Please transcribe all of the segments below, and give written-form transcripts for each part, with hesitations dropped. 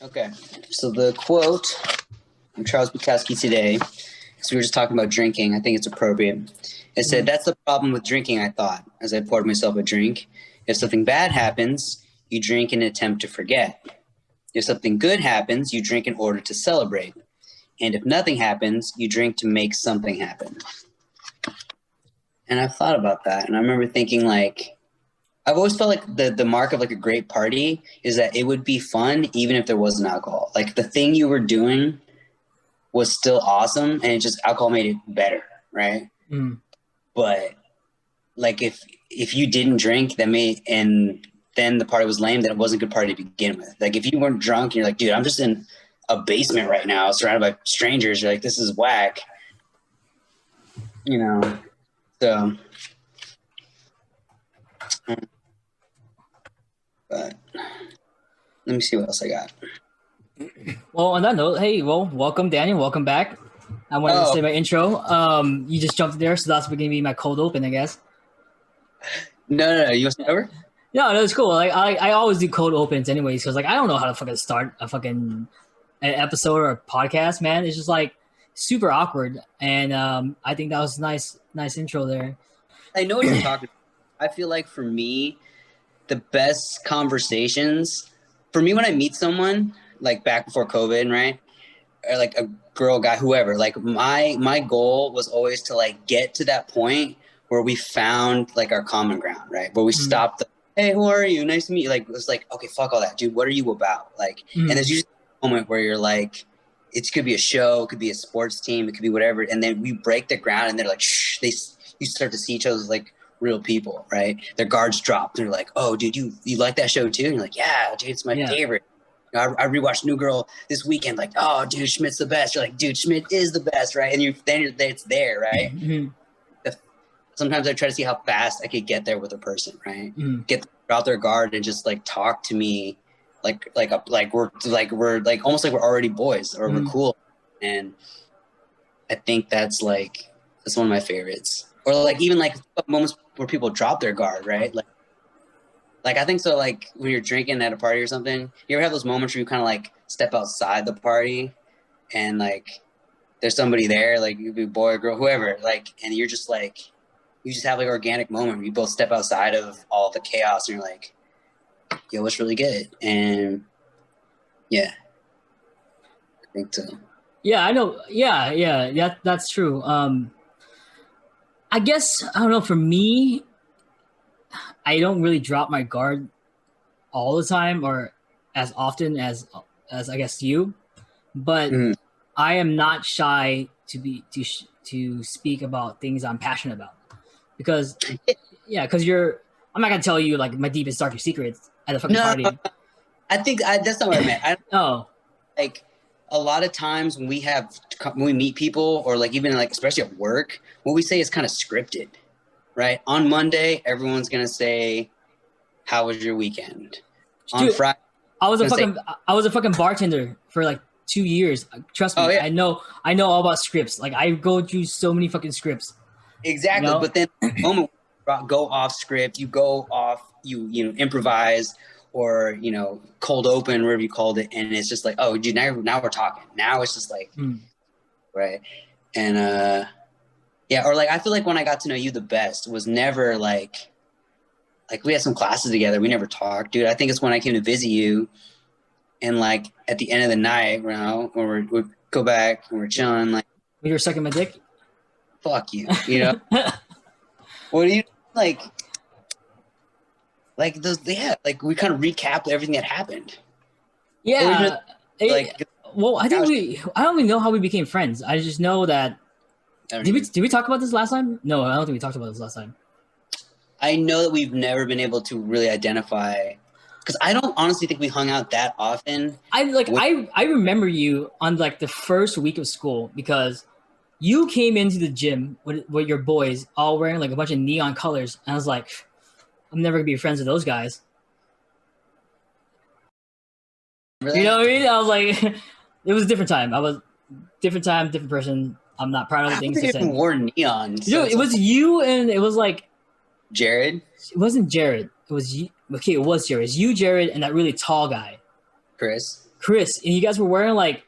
Okay, so the quote from Charles Bukowski today, because we were just talking about drinking, I think it's appropriate. It said, "That's the problem with drinking," I thought, as I poured myself a drink. "If something bad happens, you drink in an attempt to forget. If something good happens, you drink in order to celebrate. And if nothing happens, you drink to make something happen." And I've thought about that, and I remember thinking, like, I've always felt like the mark of like a great party is that it would be fun even if there wasn't alcohol. Like the thing you were doing was still awesome, and it just alcohol made it better, right? But like if you didn't drink, and then the party was lame, then it wasn't a good party to begin with. Like if you weren't drunk and you're like, dude, I'm just in a basement right now, surrounded by strangers. You're like, this is whack, you know. So. But let me see what else I got. Well, on that note, hey, welcome, Daniel. Welcome back. I wanted to say my intro. You just jumped there, so that's going to be my cold open, I guess. No. You want to start over? No, it's cool. Like I always do cold opens anyways, because like I don't know how to fucking start a fucking an episode or a podcast, man. It's just like super awkward, and I think that was a nice intro there. I know what you're talking about. I feel like for me, the best conversations for me when I meet someone, like back before COVID, right? Or like a girl, guy, whoever, like my goal was always to like get to that point where we found like our common ground, right? Where we stopped, hey, who are you? Nice to meet you. Like, it was like, okay, fuck all that, dude. What are you about? Like, and there's usually a moment where you're like, it could be a show, it could be a sports team, it could be whatever. And then we break the ground and they're like, shh, you start to see each other as like real people, right? Their guards drop. They're like, oh, dude, you like that show too? And you're like, yeah, dude, it's my favorite. I rewatched New Girl this weekend. Like, oh, dude, Schmidt's the best. You're like, dude, Schmidt is the best, right? And it's there, right? Sometimes I try to see how fast I could get there with a person, right? Get them out their guard and just like talk to me, like we're almost like we're already boys or we're cool. And I think that's one of my favorites. Or like even like moments where people drop their guard, right? Like I think so. Like when you're drinking at a party or something, you ever have those moments where you kind of like step outside the party, and like there's somebody there, like you be a boy or girl, whoever, like, and you're just like, you just have like an organic moment where you both step outside of all the chaos, and you're like, yo, what's really good? And yeah, I think so. Yeah, I know. Yeah, that's true. I guess, I don't know, for me, I don't really drop my guard all the time or as often as I guess you, but I am not shy to speak about things I'm passionate about, because I'm not gonna tell you like my deepest darkest secrets at a fucking party. I think that's not what I meant. Like a lot of times when we meet people, or like even like especially at work, what we say is kind of scripted, right? On Monday, everyone's gonna say, "How was your weekend?" On Friday, I was a fucking bartender for like 2 years. Trust me, I know all about scripts. Like I go through so many fucking scripts. Exactly, you know? But then the moment you go off script, you go off, you improvise, or cold open, whatever you called it, and it's just like, oh, dude, now we're talking. Now it's just like, right, and or like I feel like when I got to know you the best was never like we had some classes together, we never talked, dude. I think it's when I came to visit you, and like at the end of the night, when we go back and we're chilling, like when you were sucking my dick. Fuck you, What do you like? Like those, like we kind of recap everything that happened. Yeah, well, I don't even know how we became friends. I just know that. Did we talk about this last time? No, I don't think we talked about this last time. I know that we've never been able to really identify, because I don't honestly think we hung out that often. I remember you on like the first week of school, because you came into the gym with your boys all wearing like a bunch of neon colors, and I was like, I'm never gonna be friends with those guys. Really? You know what I mean? I was like, it was a different time. Different person. I'm not proud of the things. I even wore neon. So it was you, and it was like Jared. It wasn't Jared. It was you. Okay, it was Jared. It's you, Jared, and that really tall guy, Chris. Chris, and you guys were wearing like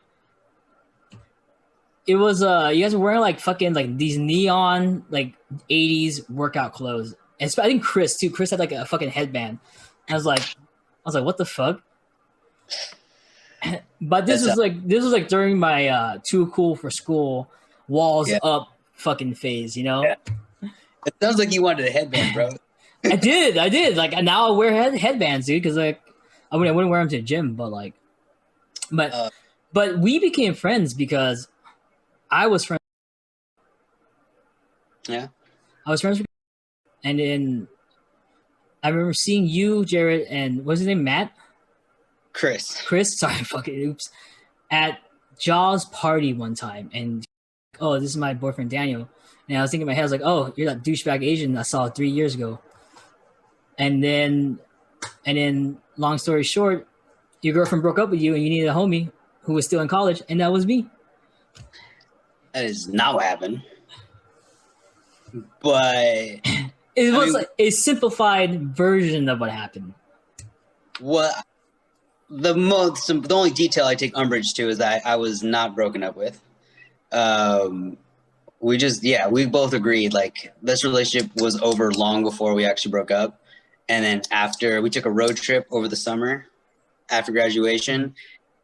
it was you guys were wearing like fucking like these neon like 80s workout clothes. And I think Chris too. Chris had like a fucking headband. I was like, what the fuck? But That's this was like during my too cool for school walls yeah. up fucking phase, you know? Yeah. It sounds like you wanted a headband, bro. I did. Like now I wear headbands, dude, because like I wouldn't wear them to the gym, but like, but but we became friends because I was friends. Yeah. I was friends with, and then I remember seeing you, Jared, and what's his name, Matt, Chris. Sorry, fucking oops, at Jaws' party one time, and oh, this is my boyfriend Daniel, and I was thinking in my head, I was like, oh, you're that douchebag Asian I saw 3 years ago, and then long story short, your girlfriend broke up with you, and you needed a homie who was still in college, and that was me. That is not what happened. But it was like a simplified version of what happened. What the only detail I take umbrage to is that I was not broken up with. We both agreed like this relationship was over long before we actually broke up, and then after we took a road trip over the summer after graduation,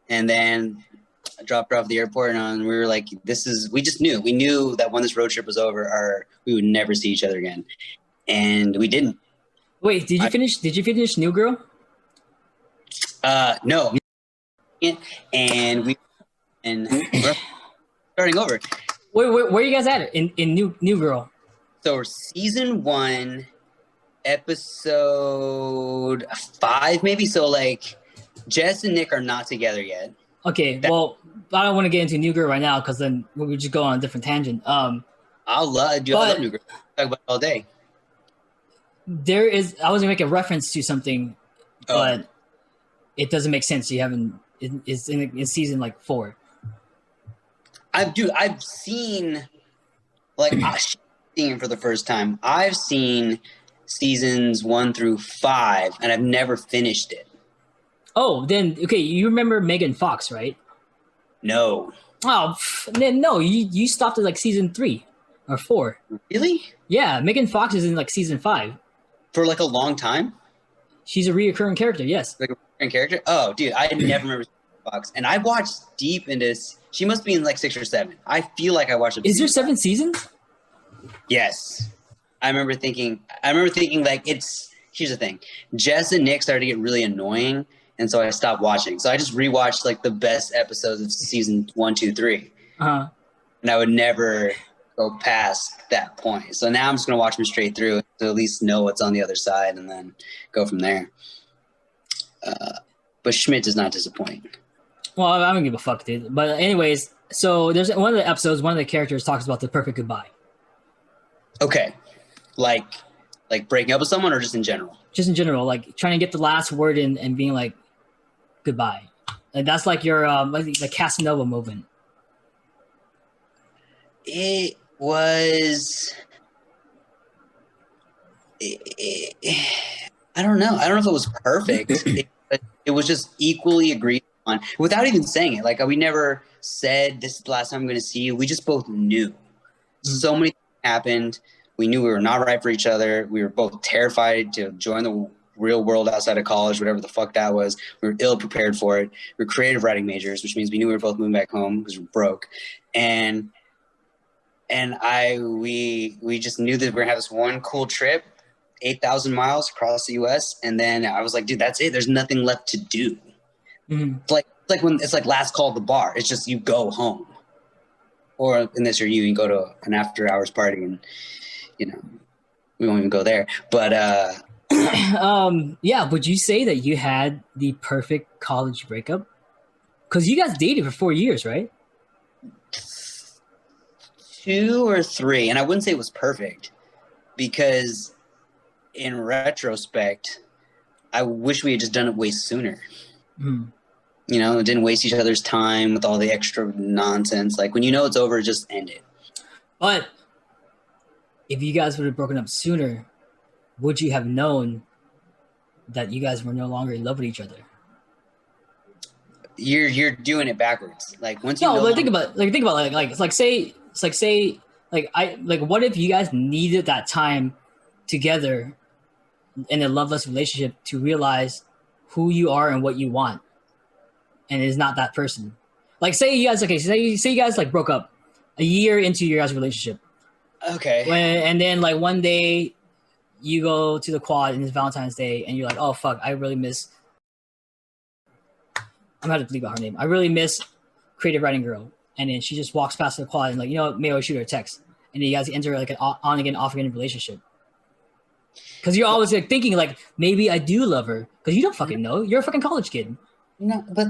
and then I dropped her off at the airport, and we were like, we knew that when this road trip was over, we would never see each other again. And we didn't. Wait, did you finish New Girl? No. And we're starting over. Where are you guys at in New Girl? So we're season 1, episode 5, maybe. So like Jess and Nick are not together yet. Okay, well, I don't want to get into New Girl right now because then we just go on a different tangent. I love New Girl. Talk about it all day. I was gonna make a reference to something, but it doesn't make sense. You haven't. It's in season like 4. I've seen like seeing for the first time. I've seen seasons 1 through 5, and I've never finished it. Oh, then okay. You remember Megan Fox, right? No. Oh, then no. You stopped at like season 3 or 4. Really? Yeah, Megan Fox is in like season 5 for like a long time. She's a reoccurring character. Yes. Like a reoccurring character. Oh, dude, I never remember Fox, and I watched deep into this. She must be in like 6 or 7. I feel like I watched it. Is there 7 seasons? Yes. I remember thinking like here's the thing. Jess and Nick started to get really annoying, and so I stopped watching. So I just rewatched like the best episodes of season 1, 2, 3. Uh-huh. And I would never go past that point. So now I'm just gonna watch them straight through to at least know what's on the other side and then go from there. But Schmidt does not disappoint. Well, I don't give a fuck, dude. But anyways, so there's one of the episodes, one of the characters talks about the perfect goodbye. Okay. Like breaking up with someone, or just in general? Just in general, like trying to get the last word in and being like, goodbye. And that's like your like the Casanova movement. It was. I don't know. I don't know if it was perfect. It was just equally agreed on without even saying it. Like we never said, "This is the last time I'm going to see you." We just both knew. So many things happened. We knew we were not right for each other. We were both terrified to join the real world outside of college, whatever the fuck that was. We were ill prepared for it. We were creative writing majors, which means we knew we were both moving back home because we were broke. And we just knew that we were gonna have this one cool trip, 8,000 miles across the U.S. And then I was like, dude, that's it. There's nothing left to do. Mm-hmm. It's like last call at the bar. It's just you go home, or unless you're you go to an after hours party, and we won't even go there. But yeah. Would you say that you had the perfect college breakup? Because you guys dated for 4 years, right? 2 or 3, and I wouldn't say it was perfect because in retrospect, I wish we had just done it way sooner. Mm-hmm. Didn't waste each other's time with all the extra nonsense. Like when it's over, just end it. But if you guys would have broken up sooner, would you have known that you guys were no longer in love with each other? you're doing it backwards. Like once you No, know, but think about say what if you guys needed that time together in a loveless relationship to realize who you are and what you want, and is not that person. Like say you guys say you guys like broke up a year into your guys' relationship. okay, And then like one day you go to the quad and it's Valentine's Day and you're like, oh fuck, I really miss. I'm gonna have to bleep out her name. I really miss creative writing girl. And then she just walks past the quad and like, you know, maybe I'll shoot her a text. And then you guys enter like an on again, off again relationship. Because you're always like thinking like maybe I do love her because you don't fucking know. You're a fucking college kid. no, but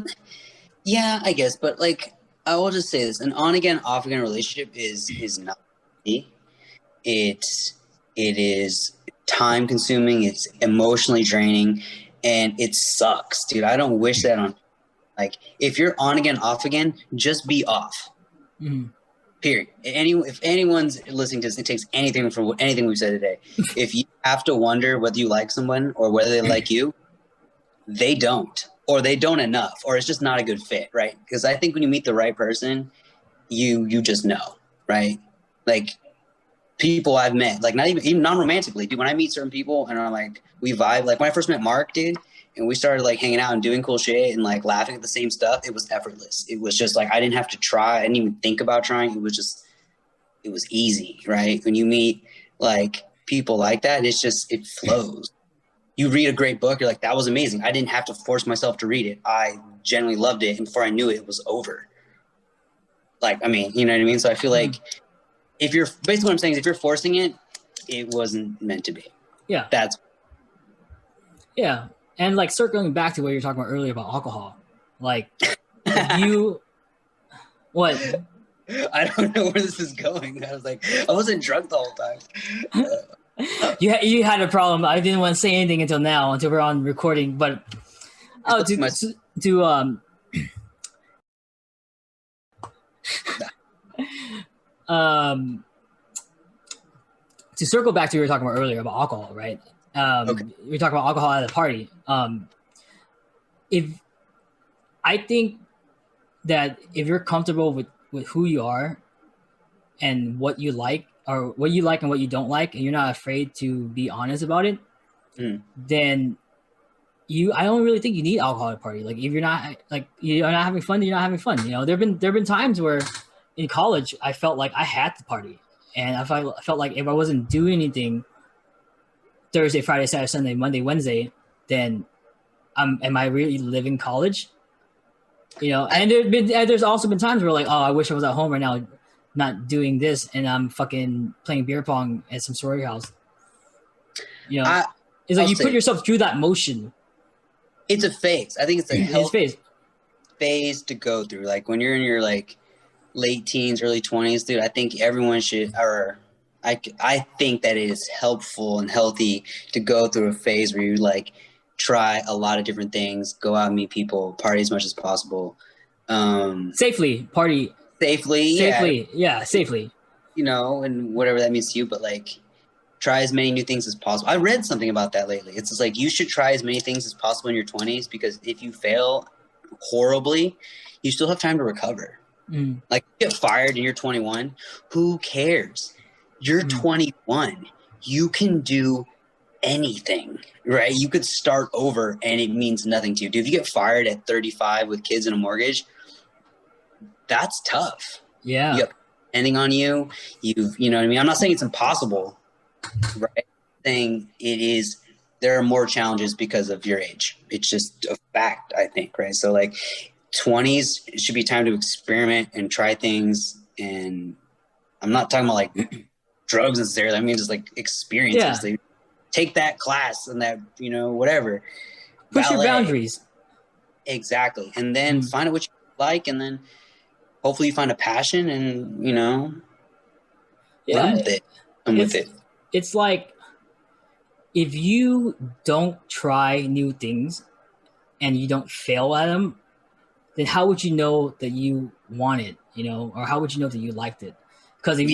yeah, I guess. But like, I will just say this: an on again, off again relationship is not easy. It is time consuming. It's emotionally draining, and it sucks, dude. I don't wish that on. Like, if you're on again, off again, just be off. Mm-hmm. Period. If anyone's listening to this, it takes anything from anything we've said today. If you have to wonder whether you like someone or whether they like you, they don't, or they don't enough, or it's just not a good fit, right? Because I think when you meet the right person, you just know, right? Like people I've met, like not even non-romantically, dude. When I meet certain people and I'm like, we vibe. Like when I first met Mark, dude, and we started like hanging out and doing cool shit and like laughing at the same stuff, it was effortless. It was just like I didn't have to try. I didn't even think about trying. It was easy, right? When you meet like people like that, it flows. You read a great book, you're like, that was amazing. I didn't have to force myself to read it. I genuinely loved it, and before I knew it, it was over. Like, I mean, you know what I mean? So I feel like if you're basically what I'm saying is if you're forcing it, it wasn't meant to be. Yeah. Yeah. And like circling back to what you were talking about earlier about alcohol, like you, what? I don't know where this is going. I was like, I wasn't drunk the whole time. You had a problem. I didn't want to say anything until we're on recording. But to circle back to what we were talking about earlier about alcohol, right? Okay. We were talking about alcohol at a party. If I think that if you're comfortable with who you are and what you like and what you don't like, and you're not afraid to be honest about it, then I don't really think you need alcohol at a party. Like if you're not having fun, then you're not having fun. You know, there've been times where in college I felt like I had to party, and I felt like if I wasn't doing anything Thursday, Friday, Saturday, Sunday, Monday, Wednesday, then am I really living college? You know, and there's also been times where like, oh, I wish I was at home right now, not doing this, and I'm fucking playing beer pong at some sorority house. You know, it's like you put yourself through that motion. It's a phase. I think it's a phase to go through. Like when you're in your like late teens, early 20s, dude, I think everyone should, or I think that it is helpful and healthy to go through a phase where you like try a lot of different things, go out and meet people, party as much as possible. Safely. Yeah, safely. You know, and whatever that means to you, but like try as many new things as possible. I read something about that lately. It's just like you should try as many things as possible in your 20s because if you fail horribly, you still have time to recover. Like you get fired and you're 21, who cares? You're 21. You can do anything, right? You could start over and it means nothing to you. Dude, if you get fired at 35 with kids and a mortgage, that's tough. Yeah. You have depending on you. You know what I mean? I'm not saying it's impossible, right? I'm saying there are more challenges because of your age. It's just a fact, I think, right? So like 20s should be time to experiment and try things. And I'm not talking about like drugs necessarily. I mean, just like experiences. Yeah. Take that class and that, you know, whatever. Push your boundaries. Exactly. And then find out what you like. And then hopefully you find a passion and, you know, run with it. It's like if you don't try new things and you don't fail at them, then how would you know that you want it, you know, or how would you know that you liked it? Because if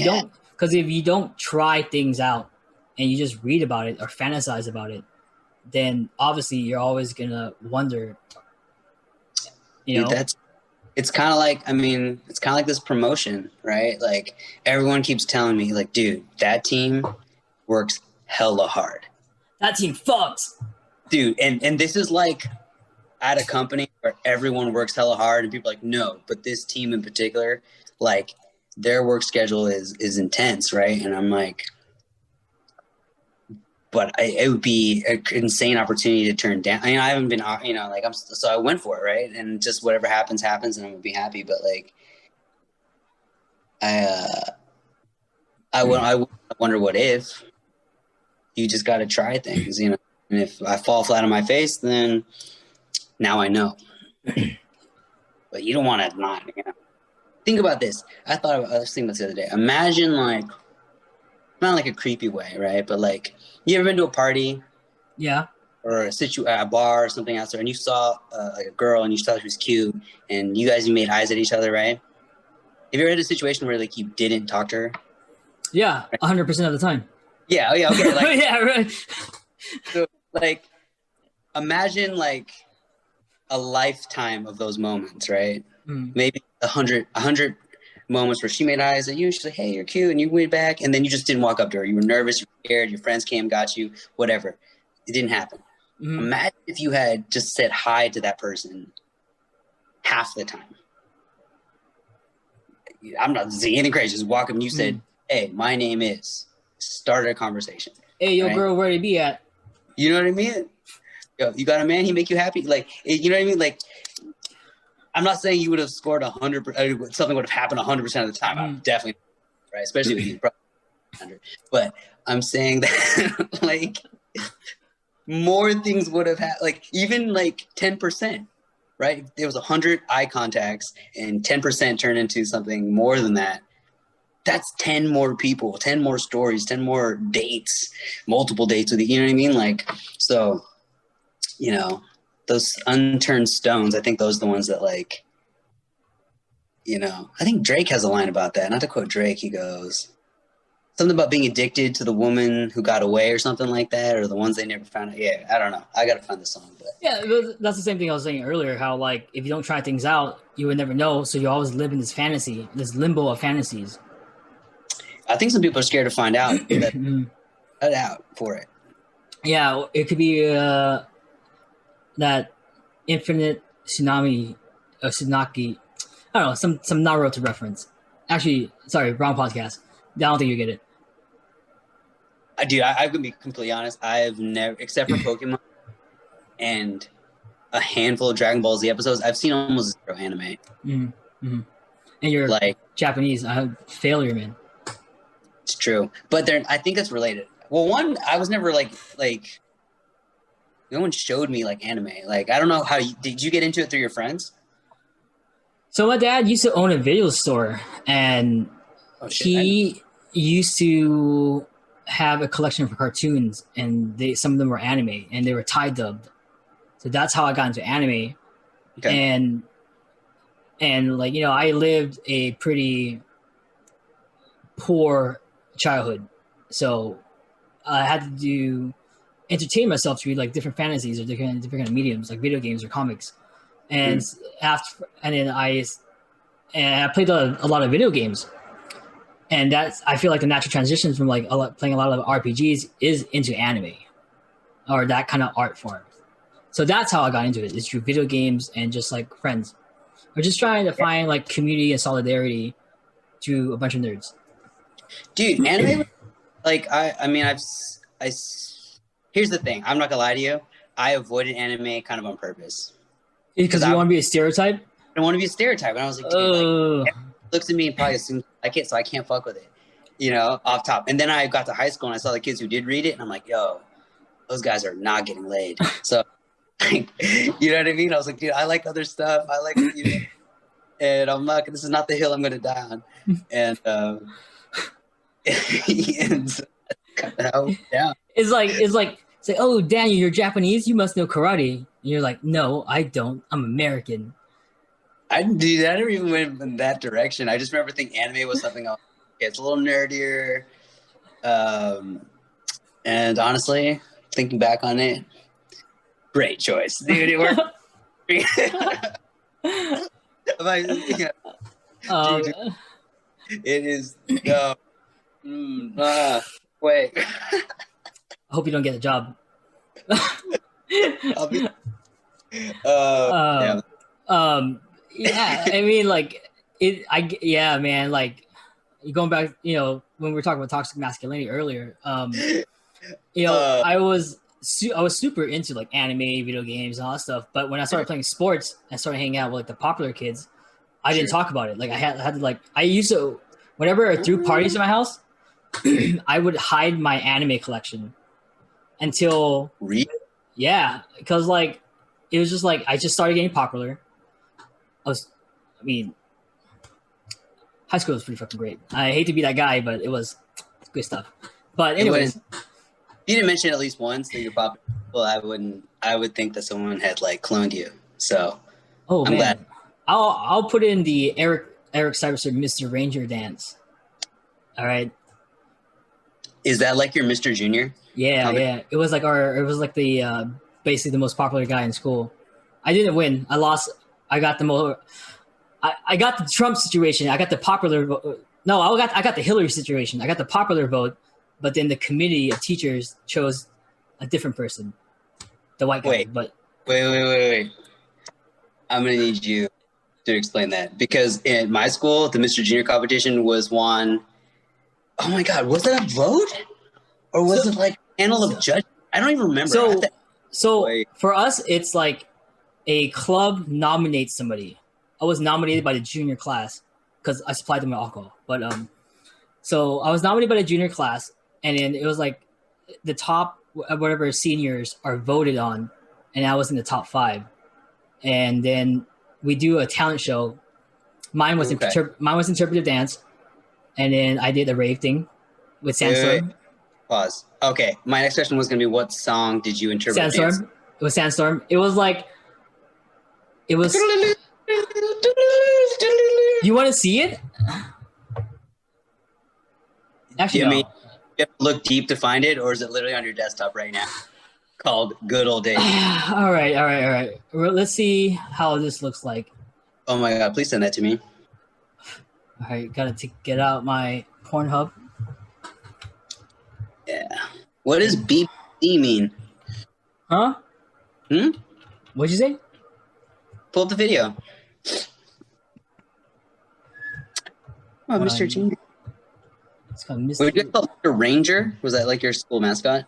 you don't try things out and you just read about it or fantasize about it, then obviously you're always gonna wonder You know, it's kind of like, I mean, it's kind of like this promotion, right? Like everyone keeps telling me, like, dude, that team works hella hard. that team fucks, Dude, and this is like at a company where everyone works hella hard, and people are like, no, but this team in particular, like their work schedule is intense, right? And I'm like, but it would be an insane opportunity to turn down. I mean, I haven't been, you know, like so I went for it, right? And just whatever happens, happens, and I'm gonna be happy. But like, I wonder what if you just got to try things, you know. And if I fall flat on my face, then now I know. But you don't want to not, you know. Think about this. I was thinking about this the other day. Imagine like, not like a creepy way, right? But like, you ever been to a party? Yeah. Or a bar or something else, and you saw like a girl and you thought she was cute, and you guys made eyes at each other, right? Have you ever had a situation where like you didn't talk to her? Yeah, 100% of the time. Yeah, yeah, okay. Like, yeah, right. So, like, imagine like a lifetime of those moments, right? Maybe 100 moments where she made eyes at you. She's like, "Hey, you're cute," and you went back, and then you just didn't walk up to her. You were nervous, you were scared. Your friends came, got you, whatever. It didn't happen. Imagine if you had just said hi to that person half the time. I'm not saying anything crazy. Just walk up and you said, "Hey, my name is." Started a conversation. Hey, yo, right? Girl, where you be at? You know what I mean? Yo, you got a man? He make you happy? Like, you know what I mean? Like, I'm not saying you would have scored 100%. Something would have happened 100% of the time. I'm definitely right, especially with you. But I'm saying that like more things would have happened. Like even like 10%, right? If there was 100 eye contacts and 10% turned into something more than that. That's 10 more people, 10 more stories, 10 more dates, multiple dates with you. You know what I mean? Like, so, you know, those unturned stones, I think those are the ones that like, you know, I think Drake has a line about that. Not to quote Drake, he goes, something about being addicted to the woman who got away or something like that, or the ones they never found out. Yeah, I don't know. I got to find the song. But yeah, that's the same thing I was saying earlier, how like if you don't try things out, you would never know. So you always live in this fantasy, this limbo of fantasies. I think some people are scared to find out. Cut out for it. Yeah, it could be that infinite tsunami of Tsunaki. I don't know, some Naruto reference. Actually, sorry, wrong podcast. I don't think you get it. Dude, I'm gonna be completely honest. I've never, except for Pokemon and a handful of Dragon Ball Z episodes, I've seen almost zero anime. And you're like Japanese. I have failure, man. It's true, but I think it's related. Well, one, I was never like no one showed me like anime. Like I don't know how did you get into it through your friends? So my dad used to own a video store, and he used to have a collection of cartoons, and some of them were anime, and they were Thai dubbed. So that's how I got into anime. Okay. And like, you know, I lived a pretty poor childhood, so I had to entertain myself to read like different fantasies or different kind of mediums, like video games or comics. And then I played a lot of video games, and that's, I feel like the natural transition from like playing a lot of RPGs is into anime or that kind of art form. So that's how I got into it, is through video games and just like friends. We're just trying to find like community and solidarity to a bunch of nerds. Dude, anime, like I mean, here's the thing. I'm not gonna lie to you. I avoided anime kind of on purpose. Because you want to be a stereotype? I want to be a stereotype. And I was like, dude, like, looks at me and probably assumes I can't, so I can't fuck with it, you know, off top. And then I got to high school and I saw the kids who did read it, and I'm like, yo, those guys are not getting laid. So, like, you know what I mean? I was like, dude, I like other stuff. I like, you know, and I'm not. This is not the hill I'm going to die on. And and so yeah, it's like, oh, Daniel, you're Japanese. You must know karate. And you're like, no, I don't. I'm American. I never even went in that direction. I just remember thinking anime was something else. It's a little nerdier. And honestly, thinking back on it, great choice, dude. It worked. Yeah. Um, Dude, it is no. Wait. I hope you don't get a job. I'll be. um, Yeah. yeah, I mean, like yeah, man, like going back, when we were talking about toxic masculinity earlier, Uh, I was super into like anime, video games, and all that stuff. But when I started playing sports and started hanging out with like the popular kids, I didn't talk about it. Like I had to like I used to whenever I threw parties in my house, I would hide my anime collection until yeah, because like it was just like I just started getting popular. I mean, high school was pretty fucking great. I hate to be that guy, but it was good stuff. But anyways, you didn't mention at least once that you're popular. Well, I would think that someone had like cloned you. So I'm glad. I'll put in the Eric Cyberster Mr. Ranger dance. All right. Is that like your Mr. Junior? Yeah, yeah. It was like the basically the most popular guy in school. I didn't win. I lost. I got the more. I got the Trump situation. I got the popular vote. No, I got the Hillary situation. I got the popular vote, but then the committee of teachers chose a different person, the white guy. Wait. I'm gonna need you to explain that because in my school, the Mr. Junior competition was won. Oh my God, was that a vote or was it like a panel of judges? I don't even remember. So for us, it's like a club nominates somebody. I was nominated by the junior class because I supplied them with alcohol. But so I was nominated by the junior class, and then it was like the top whatever seniors are voted on, and I was in the top 5. And then we do a talent show. Mine was interpretive dance, and then I did a rave thing with Sandstorm. Pause. Okay, my next question was going to be, what song did you interpret? Sandstorm. Dance? It was Sandstorm. It was. You want to see it? Actually, no. You have to look deep to find it, or is it literally on your desktop right now? Called Good Old Days. All right. Let's see how this looks like. Oh my God, please send that to me. All right, gotta get out my Pornhub. Yeah. What does BBC mean? Huh? What'd you say? Pull up the video. Oh, Mr. Junior. It's called Mr. Would you call Mr. Ranger? Was that like your school mascot?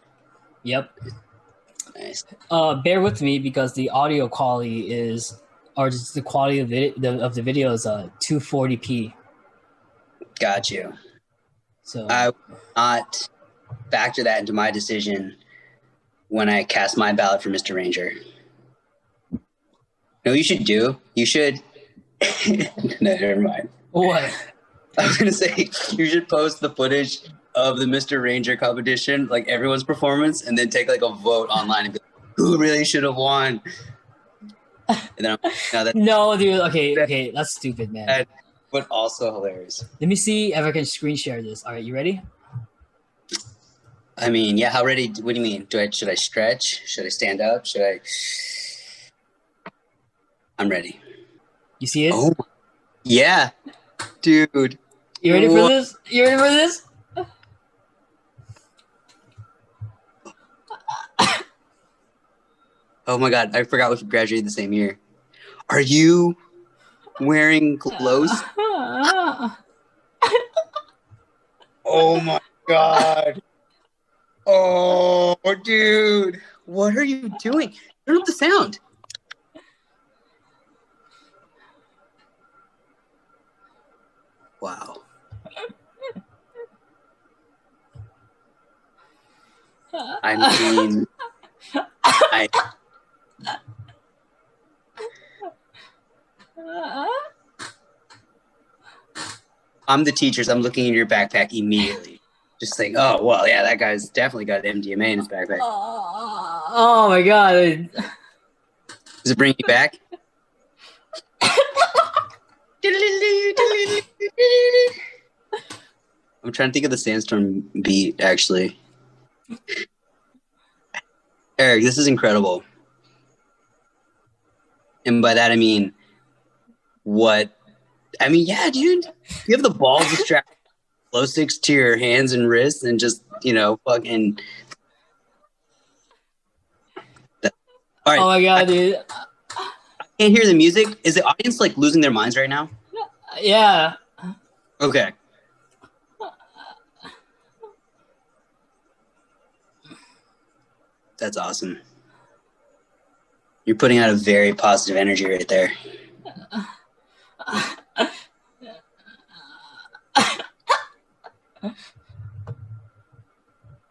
Yep. Nice. Bear with me because the audio quality is, or just the quality of the video is 240p. Got you. So I will not factor that into my decision when I cast my ballot for Mr. Ranger. No, you should do. You should. No, never mind. What? I was gonna say you should post the footage of the Mr. Ranger competition, like everyone's performance, and then take like a vote online and be like, who really should have won. And then no, dude. Okay, that's stupid, man. But also hilarious. Let me see if I can screen share this. All right, you ready? I mean, yeah. How ready? What do you mean? Should I stretch? Should I stand up? I'm ready. You see it? Oh, yeah, dude. You ready for this? You ready for this? Oh my God, I forgot we graduated the same year. Are you wearing clothes? Oh my God. Oh, dude. What are you doing? Turn up the sound. Wow. I mean, I'm the teachers. I'm looking in your backpack immediately. Just saying, oh, well, yeah, that guy's definitely got MDMA in his backpack. Oh my God. Does it bring you back? I'm trying to think of the Sandstorm beat, actually. Eric, this is incredible. And by that, I mean, what. I mean, yeah, dude. You have the balls to strap glow sticks to your hands and wrists and just, fucking. All right. Oh my god, dude. I can't hear the music. Is the audience like losing their minds right now? Yeah. Okay. That's awesome. You're putting out a very positive energy right there.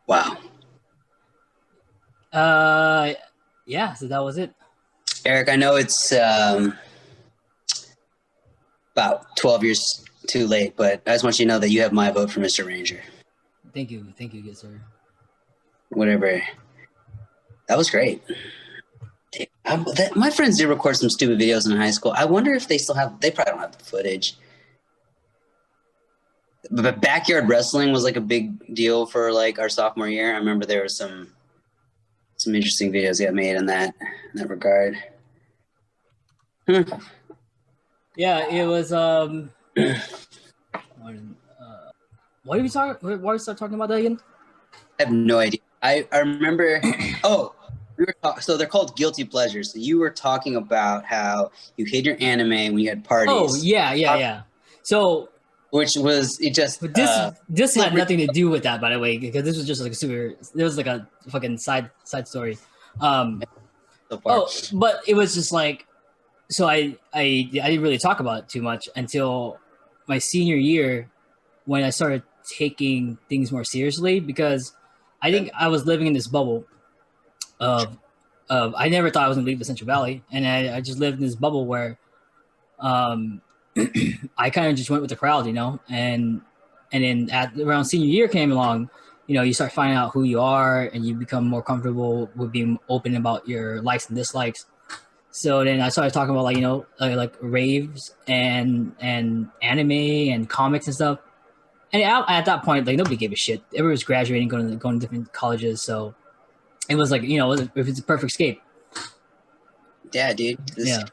Wow. Yeah, so that was it. Eric, I know it's about 12 years too late, but I just want you to know that you have my vote for Mr. Ranger. Thank you, good sir. Whatever. That was great. My friends did record some stupid videos in high school. I wonder if they still have. They probably don't have the footage. But backyard wrestling was like a big deal for like our sophomore year. I remember there was some interesting videos got made in that regard. Yeah, it was. Why did we start talking about that again? I have no idea. I remember. Oh, so they're called guilty pleasures. So you were talking about how you hid your anime when you had parties. Oh yeah. So, which was it just? But this had nothing to do with that, by the way, because this was just like there was like a fucking side story. But it was just like, so I didn't really talk about it too much until my senior year when I started taking things more seriously, because I think I was living in this bubble of I never thought I was gonna leave the Central Valley, and I just lived in this bubble where I kind of just went with the crowd, and then around senior year came along, you start finding out who you are and you become more comfortable with being open about your likes and dislikes. So then I started talking about like raves and anime and comics and stuff. And at that point, like nobody gave a shit. Everyone was graduating, going to different colleges, so it was like it was a perfect escape. Yeah, dude. The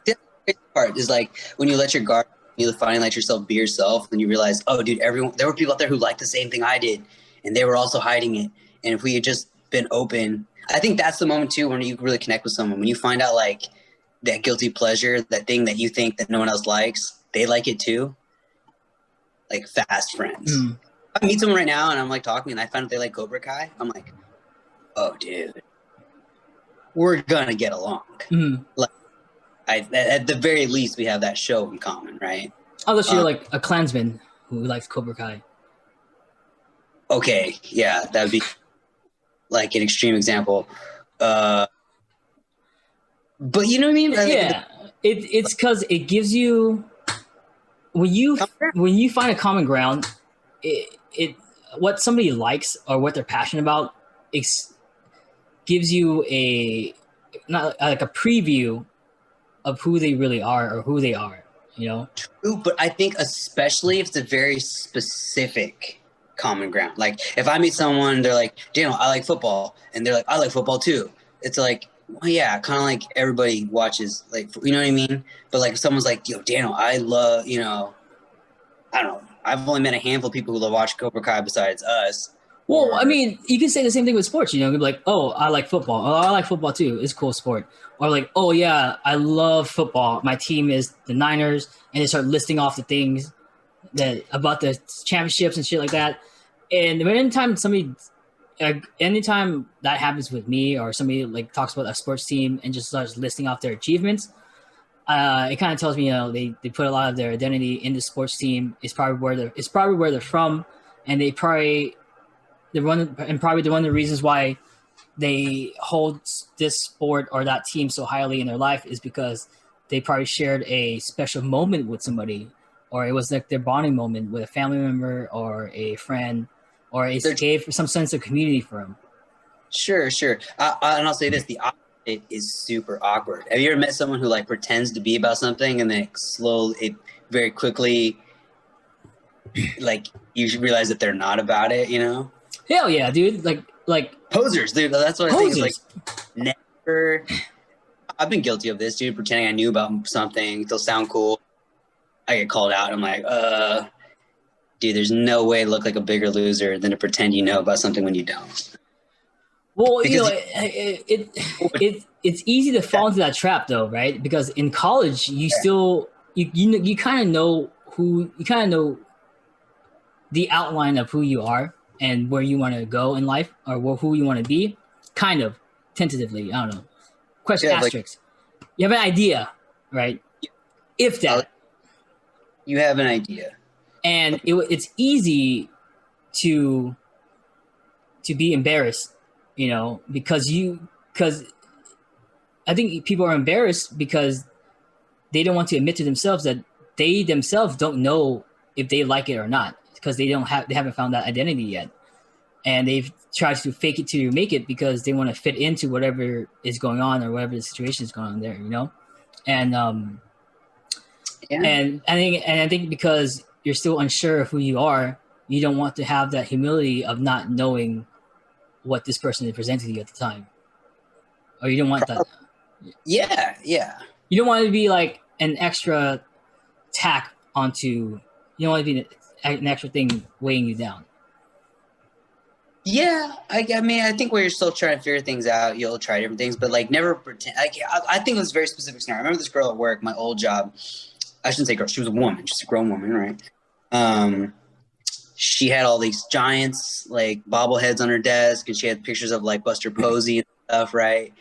part is like when you let your guard, you finally let yourself be yourself, and you realize, oh, dude, there were people out there who liked the same thing I did, and they were also hiding it. And if we had just been open, I think that's the moment too when you really connect with someone. When you find out like that guilty pleasure, that thing that you think that no one else likes, they like it too. Like fast friends. I meet someone right now and I'm like talking and I find out they like Cobra Kai. I'm like, oh, dude, we're gonna get along. Like, at the very least, we have that show in common, right? Unless you're like a Klansman who likes Cobra Kai. Okay, yeah, that would be like an extreme example. But you know what I mean? Yeah, it's because it gives you when you find a common ground, it what somebody likes or what they're passionate about, it gives you not like a preview of who they really are or who they are. True, but I think especially if it's a very specific common ground. Like if I meet someone, they're like, Daniel, I like football, and they're like, I like football too. It's like, well, yeah, kind of like everybody watches, like, you know what I mean? But like if someone's like, yo, Daniel, I love, I don't know. I've only met a handful of people who watch Cobra Kai besides us. Well, I mean, you can say the same thing with sports. You'd be like, oh, I like football. Oh, I like football too. It's a cool sport. Or like, oh yeah, I love football. My team is the Niners, and they start listing off the things about the championships and shit like that. And anytime that happens with me, or somebody like talks about a sports team and just starts listing off their achievements, it kind of tells me, they put a lot of their identity in the sports team. It's probably where they're from, and probably one of the reasons why they hold this sport or that team so highly in their life is because they probably shared a special moment with somebody, or it was like their bonding moment with a family member or a friend, or it gave some sense of community for them. Sure. And I'll say this: the opposite is super awkward. Have you ever met someone who like pretends to be about something and then very quickly, like you realize that they're not about it? Hell yeah, dude! Like posers, dude. That's what I think. Is like never. I've been guilty of this, dude. Pretending I knew about something to sound cool, I get called out. I'm like, dude, there's no way to look like a bigger loser than to pretend you know about something when you don't. Well, Because it's easy to fall into that trap though, right? Because in college, you still you kind of know the outline of who you are and where you want to go in life or who you want to be, kind of tentatively. I don't know. Question yeah, like asterisk. You have an idea, right? If that, you have an idea, and it's easy to be embarrassed, because I think people are embarrassed because they don't want to admit to themselves that they themselves don't know if they like it or not because they haven't found that identity yet, and they've tried to fake it to make it because they want to fit into whatever is going on or whatever the situation is going on there, and yeah. and I think because you're still unsure of who you are, you don't want to have that humility of not knowing what this person is presenting to you at the time, or you don't want that. Yeah. You don't want to be like an extra tack onto. You don't want to be an extra thing weighing you down. Yeah, I mean, I think where you're still trying to figure things out, you'll try different things, but like never pretend. Like, I think it was a very specific scenario. I remember this girl at work, my old job. I shouldn't say girl; she was a woman, just a grown woman, right? She had all these giants like bobbleheads on her desk, and she had pictures of like Buster Posey and stuff, right?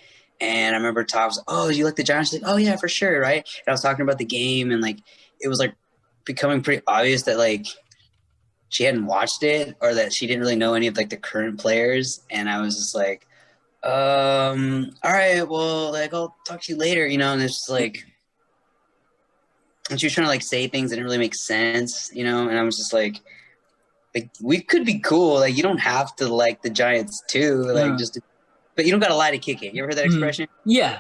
And I remember talking, "Oh, you like the Giants?" She's like, "Oh yeah, for sure, right?" And I was talking about the game, and like it was like becoming pretty obvious that like she hadn't watched it or that she didn't really know any of like the current players. And I was just like, all right, well, like I'll talk to you later, and it's just like, and she was trying to like say things that didn't really make sense, and I was just like we could be cool. Like you don't have to like the Giants too, like but you don't got to lie to kick it. You ever heard that expression? Yeah.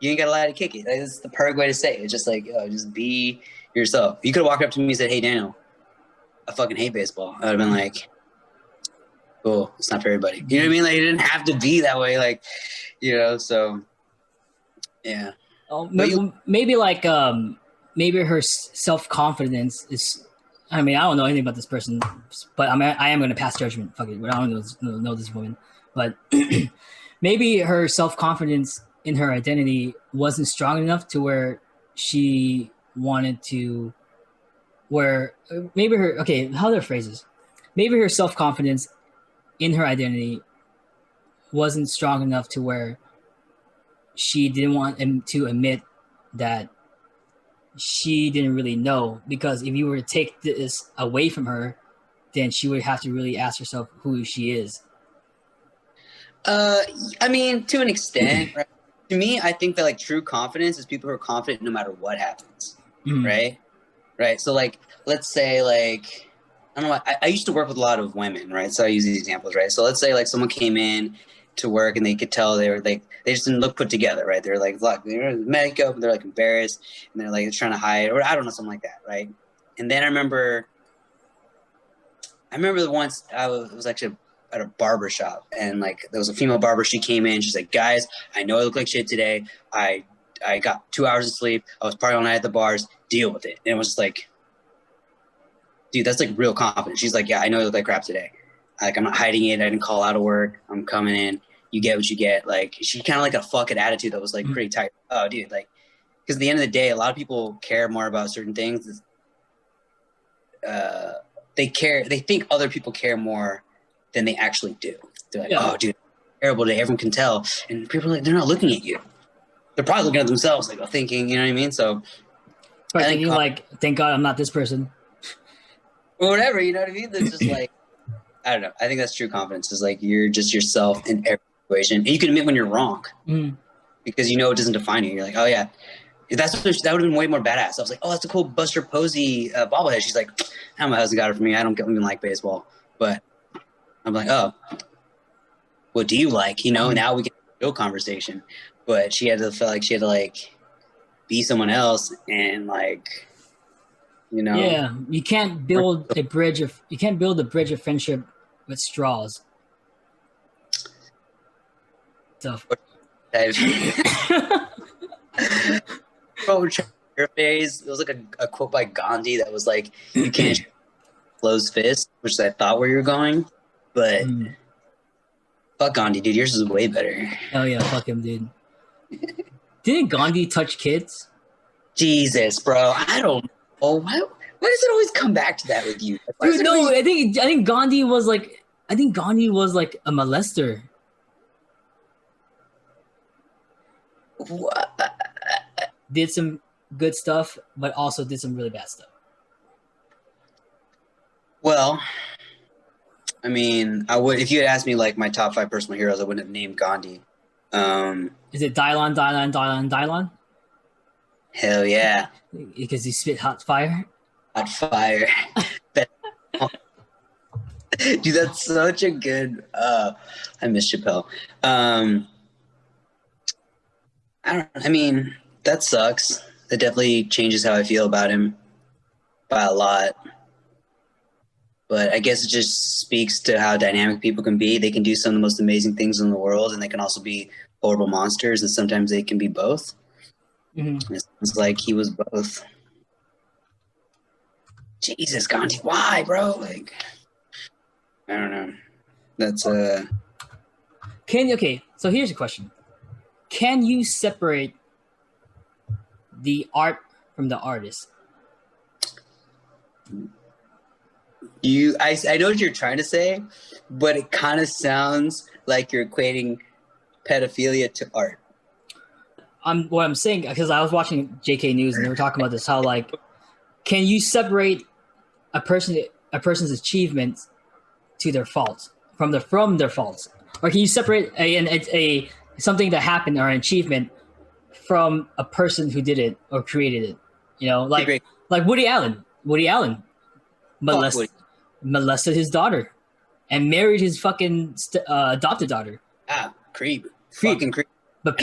You ain't got to lie to kick it. Like, that's the perfect way to say it. It's just like, just be yourself. You could have walked up to me and said, "Hey, Daniel, I fucking hate baseball." I would have been like, cool, it's not for everybody. You know what I mean? Like it didn't have to be that way. Like, so yeah. Oh, maybe like maybe her self-confidence is. I mean, I don't know anything about this person, but I am going to pass judgment. Fuck it, but I don't know this woman. But maybe her self-confidence in her identity wasn't strong enough to where she wanted to. Where maybe her how are their phrases? Maybe her self-confidence in her identity wasn't strong enough to where she didn't want to admit that she didn't really know, because if you were to take this away from her, then she would have to really ask herself who she is. I mean, to an extent, right? To me, I think that like true confidence is people who are confident no matter what happens, right? Right. So like, let's say like, I don't know. I used to work with a lot of women, right? So I use these examples, right? So let's say like someone came in to work and they could tell they were like, they just didn't look put together, right? They're like, look, they're in makeup, they're like embarrassed, and they're like trying to hide, or I don't know, something like that, right? And then I remember once it was actually at a barber shop, and like there was a female barber. She came in, she's like, "Guys, I know I look like shit today. I got 2 hours of sleep. I was partying all night at the bars. Deal with it." And it was just like, dude, that's like real confidence. She's like, "Yeah, I know I look like crap today. Like, I'm not hiding it. I didn't call out of work. I'm coming in. You get what you get." Like, she kind of like a fuck it attitude that was like pretty tight. Oh, dude, like, because at the end of the day, a lot of people care more about certain things. They think other people care more than they actually do. They're like, "Oh, dude, terrible day. Everyone can tell." And people are like, they're not looking at you. They're probably looking at themselves, like thinking, you know what I mean? So, I think like, thank God I'm not this person. Or whatever, you know what I mean? It's just like, I don't know. I think that's true confidence. Is like you're just yourself in every situation, and you can admit when you're wrong because it doesn't define you. That would have been way more badass. I was like, "Oh, that's a cool Buster Posey bobblehead." She's like, "How my husband got it for me. I don't even like baseball." But I'm like, "Oh, what do you like?" Now we get a real conversation. But she had to feel like she had to like be someone else, and like, Yeah, you can't build a bridge of friendship with straws. So, phase. It was like a quote by Gandhi that was like, "You can't close fist," which I thought where you were going, but fuck Gandhi, dude. Yours is way better. Oh yeah, fuck him, dude. Didn't Gandhi touch kids? Jesus, bro. I don't know. Why does it always come back to that with you? Dude, no, I think Gandhi was like a molester. What? Did some good stuff, but also did some really bad stuff. Well, I mean, I would if you had asked me like my top 5 personal heroes, I wouldn't have named Gandhi. Is it Dylon? Hell yeah. Because he spit hot fire? Hot fire. Dude, that's such a good I miss Chappelle. I mean, that sucks. That definitely changes how I feel about him by a lot. But I guess it just speaks to how dynamic people can be. They can do some of the most amazing things in the world, and they can also be horrible monsters, and sometimes they can be both. Mm-hmm. It sounds like he was both. Jesus, Gandhi, why, bro? Like, I don't know. That's Okay, so here's a question. Can you separate the art from the artist? I know what you're trying to say, but it kind of sounds like you're equating pedophilia to art. What I'm saying, because I was watching JK News and they were talking about this, how like, can you separate a person's achievements to their faults from their faults, or can you separate a something that happened or an achievement from a person who did it or created it? You know, like Woody Allen. Woody Allen molested his daughter and married his fucking adopted daughter. Creep. Fucking creep. But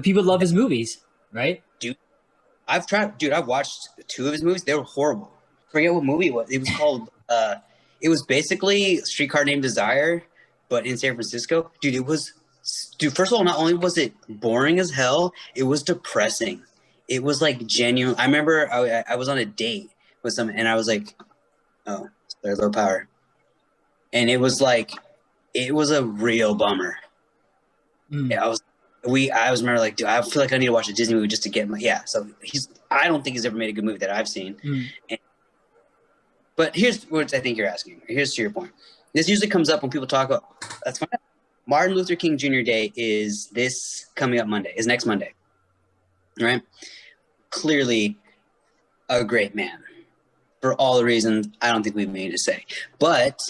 people love his movies, right? Dude, I've watched 2 of his movies. They were horrible. I forget what movie it was. It was called it was basically Streetcar Named Desire, but in San Francisco. Dude, first of all, not only was it boring as hell, it was depressing. It was like genuine. I remember I was on a date with someone and I was like, oh, they're low power. And it was a real bummer. Yeah, I was remember like, dude, I feel like I need to watch a Disney movie just to get so I don't think he's ever made a good movie that I've seen. But here's what I think you're asking. Here's to your point. This usually comes up when people talk about, that's fine. Martin Luther King Jr. Day is next Monday, right? Clearly a great man for all the reasons I don't think we've made to say. But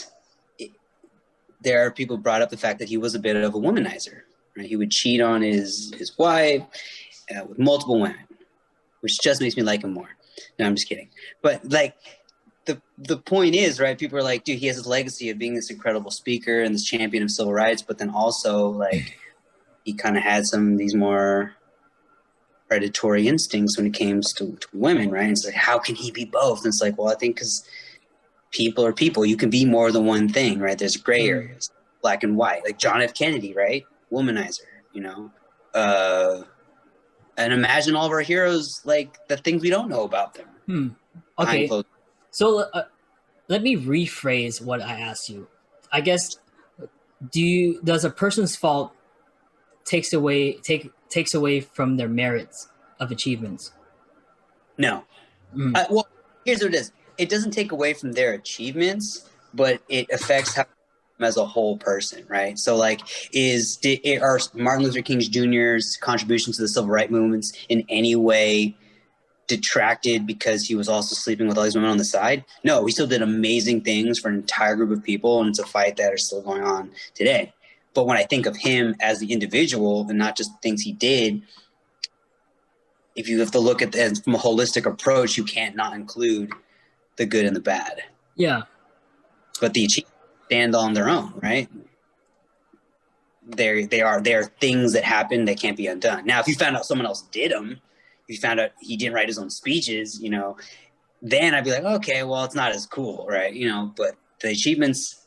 there are people who brought up the fact that he was a bit of a womanizer. Right? He would cheat on his wife with multiple women, which just makes me like him more. No, I'm just kidding. But like the point is, right? People are like, dude, he has his legacy of being this incredible speaker and this champion of civil rights, but then also like he kind of had some of these more predatory instincts when it came to women, right? And it's like, how can he be both? And it's like, well, I think because people are people. You can be more than one thing, right? There's gray areas, black and white. Like John F. Kennedy, right? Womanizer, you know? And imagine all of our heroes, like the things we don't know about them. Okay. So let me rephrase what I asked you. I guess, does a person's fault takes away from their merits of achievements? No. Well, here's what it is. It doesn't take away from their achievements, but it affects how as a whole person, right? So like are Martin Luther King Jr.'s contributions to the civil rights movements in any way detracted because he was also sleeping with all these women on the side? No, he still did amazing things for an entire group of people, and it's a fight that are still going on today. But when I think of him as the individual and not just things he did, if you have to look at it from a holistic approach, you can't not include the good and the bad. Yeah. But the achievements stand on their own, right? They are things that happen that can't be undone. Now, if you found out someone else did them, if you found out he didn't write his own speeches, you know, then I'd be like, okay, well, it's not as cool, right? You know, but the achievements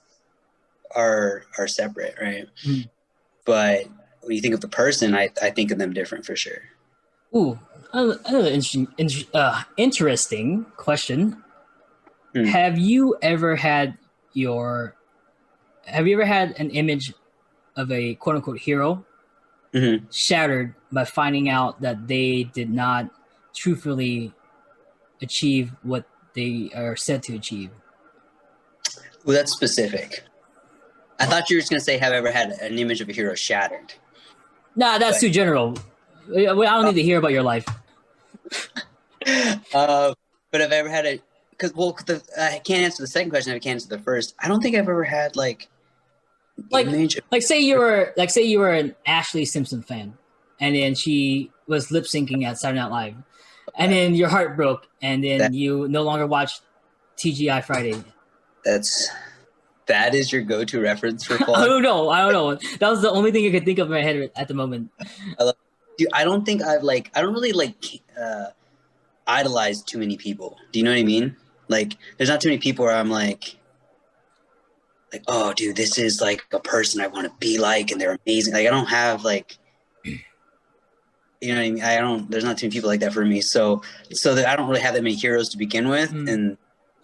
are separate, right? But when you think of the person, I think of them different for sure. Ooh, Another interesting question. Hmm. Have you ever had an image of a quote unquote hero shattered by finding out that they did not truthfully achieve what they are said to achieve? Well, that's specific. I thought you were just going to say, have I ever had an image of a hero shattered? Nah, that's too general. I don't need to hear about your life. But have I ever had a... I can't answer the second question. I can't answer the first. I don't think I've ever had, image... Say you were an Ashley Simpson fan, and then she was lip syncing at Saturday Night Live, and then your heart broke, and then you no longer watched TGI Friday. That is your go-to reference for fall? I don't know. That was the only thing I could think of in my head at the moment. Dude, I don't think I don't really idolize too many people. Do you know what I mean? There's not too many people where I'm like, oh, dude, this is like a person I want to be like, and they're amazing. I don't have you know what I mean? There's not too many people like that for me. So that I don't really have that many heroes to begin with, and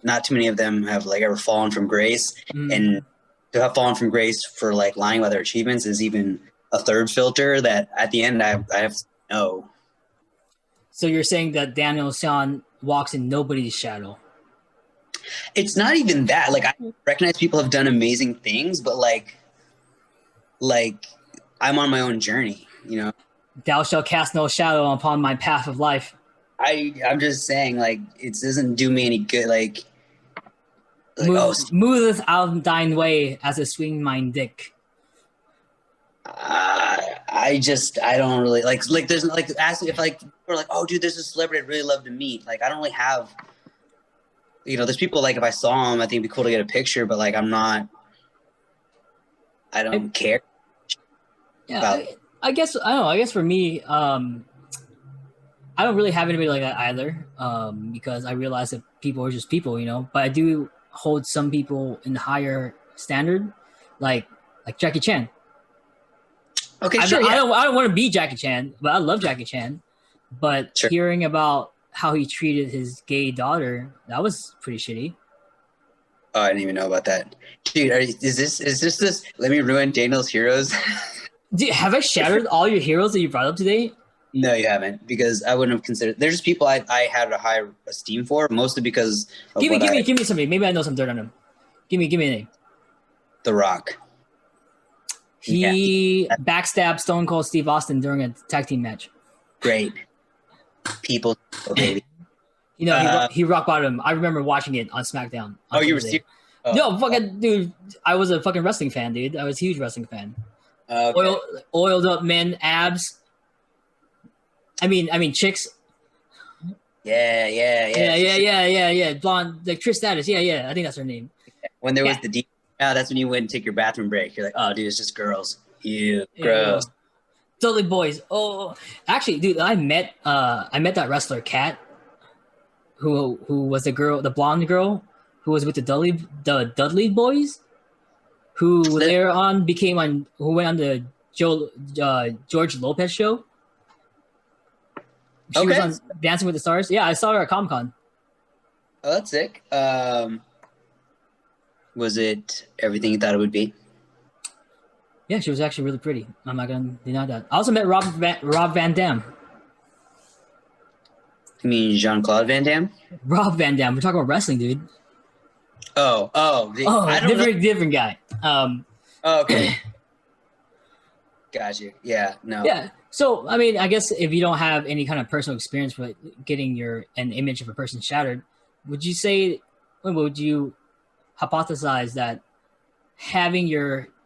not too many of them have ever fallen from grace. And to have fallen from grace for lying about their achievements is even a third filter that at the end I have to know. So you're saying that Daniel San walks in nobody's shadow? It's not even that. I recognize people have done amazing things, but I'm on my own journey, you know? Thou shalt cast no shadow upon my path of life. I'm just saying, it doesn't do me any good. Moveth out thine way as a swing mine dick. I don't really there's asking if we're oh, dude, there's a celebrity I'd really love to meet. I don't really have, there's people if I saw them, I think it'd be cool to get a picture, but I don't care. Yeah, I guess for me, I don't really have anybody like that either, because I realize that people are just people, but I do hold some people in higher standard, like Jackie Chan. Okay, sure. I don't want to be Jackie Chan, but I love Jackie Chan. But hearing about how he treated his gay daughter, that was pretty shitty. Oh, I didn't even know about that. Dude, is this? Let me ruin Daniel's heroes. Have I shattered all your heroes that you brought up today? No, you haven't, because I wouldn't have considered. There's just people I had a high esteem for, mostly because of give me somebody. Maybe I know some dirt on him. Give me a name. The Rock. He backstabbed Stone Cold Steve Austin during a tag team match. Great. People, baby. He rock bottomed him. I remember watching it on SmackDown. You were serious? Oh. No, fucking dude. I was a fucking wrestling fan, dude. I was a huge wrestling fan. Okay. Oiled up men, abs. I mean, chicks. Yeah. Blonde, Trish Stratus. Yeah. I think that's her name. When there was the deep, that's when you went and take your bathroom break. You're like, oh, dude, it's just girls. Gross. Dudley Boys. Oh, actually, dude, I met that wrestler Kat, who was the blonde girl who was with the Dudley Boys, who later on who went on the George Lopez show. She was on Dancing with the Stars. Yeah, I saw her at Comic-Con. Oh, that's sick. Was it everything you thought it would be? Yeah, she was actually really pretty. I'm not gonna deny that. I also met Rob Van Dam. You mean Jean-Claude Van Damme? Rob Van Dam. We're talking about wrestling, dude. Different guy. Okay. Got you. Yeah. No. Yeah. So, I mean, I guess if you don't have any kind of personal experience with getting an image of a person shattered, would you hypothesize that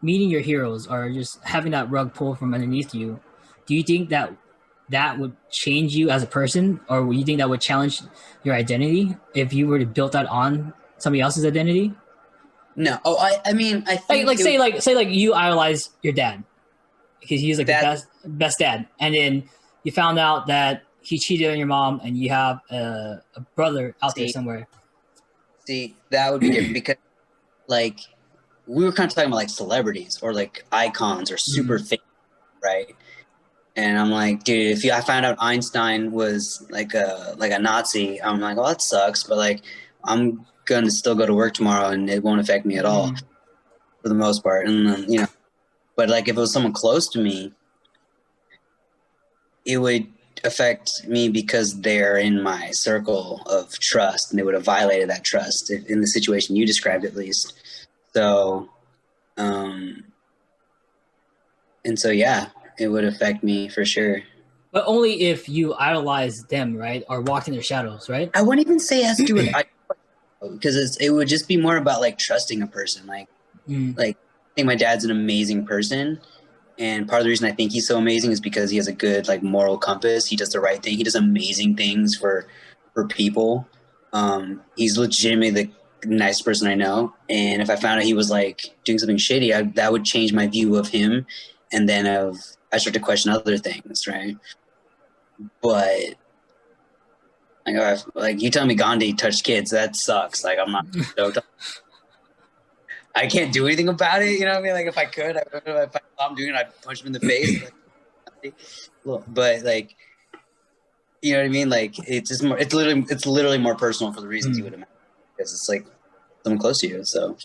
meeting your heroes or just having that rug pulled from underneath you, do you think that would change you as a person, or do you think that would challenge your identity if you were to build that on somebody else's identity? No. Oh, I mean, I think say you idolize your dad because he's the best dad, and then you found out that he cheated on your mom, and you have a brother out there somewhere. See, that would be different because, we were kind of talking about celebrities or icons or super famous, right? And I'm like, dude, I found out Einstein was like a Nazi, I'm like, oh, that sucks. But like, I'm gonna still go to work tomorrow, and it won't affect me at all for the most part. And then, you know, but like if it was someone close to me, it would affect me because they're in my circle of trust, and they would have violated that trust in the situation you described, at least. So, and so yeah, it would affect me for sure. But only if you idolize them, right? Or walk in their shadows, right? I wouldn't even say it has to do with because it would just be more about like trusting a person. Like I think my dad's an amazing person, and part of the reason I think he's so amazing is because he has a good like moral compass. He does the right thing. He does amazing things for people. He's legitimately the nicest person I know. And if I found out he was like doing something shitty, that would change my view of him. And then I start to question other things, right? But like you tell me Gandhi touched kids, that sucks. Like I'm not stoked. I can't do anything about it. You know what I mean? Like if I could, if I saw him doing it, I'd punch him in the face. But like, you know what I mean? Like it's just more. It's literally more personal for the reasons you would imagine, because it's like someone close to you. So,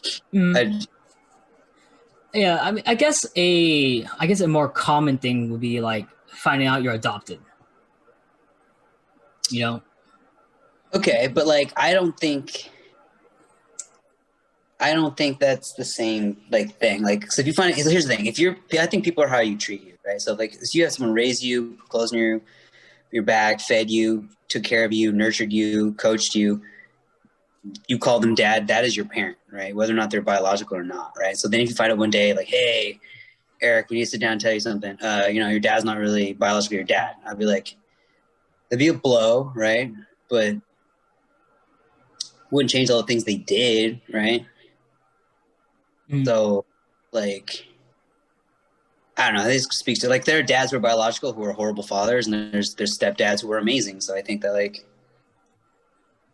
yeah. I mean, I guess a more common thing would be like finding out you're adopted. You know. Okay, but like I don't think that's the same like thing. Like, so if you find, here's the thing: I think people are how you treat you, right? So like, if you have someone raise you, clothes on your back, fed you, took care of you, nurtured you, coached you, you call them dad. That is your parent, right? Whether or not they're biological or not, right? So then if you find out one day, like, hey, Eric, we need to sit down and tell you something. You know, your dad's not really biologically your dad. I'd be like, it'd be a blow, right? But wouldn't change all the things they did, right? So, like, I don't know. This speaks to like there are dads who are biological who are horrible fathers, and there's stepdads who are amazing. So I think that like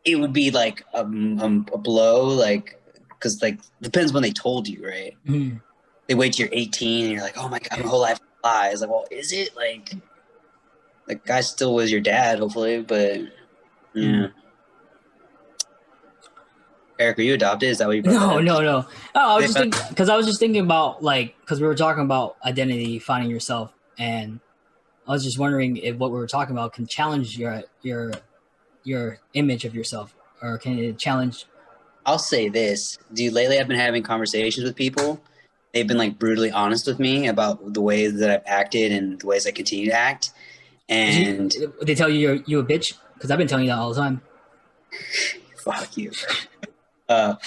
it would be like a blow, like because like depends when they told you, right? They wait till you're 18, and you're like, oh my god, my whole life lies. Like, well, is it like guy still was your dad, hopefully, but yeah. Eric, are you adopted? Is that what you brought? No. Oh, I was just thinking because I was just thinking about like because we were talking about identity, finding yourself, and I was just wondering if what we were talking about can challenge your image of yourself, or can it challenge? I'll say this, dude. Lately, I've been having conversations with people. They've been like brutally honest with me about the ways that I've acted and the ways I continue to act. And they tell you you're a bitch, because I've been telling you that all the time. Fuck you. No,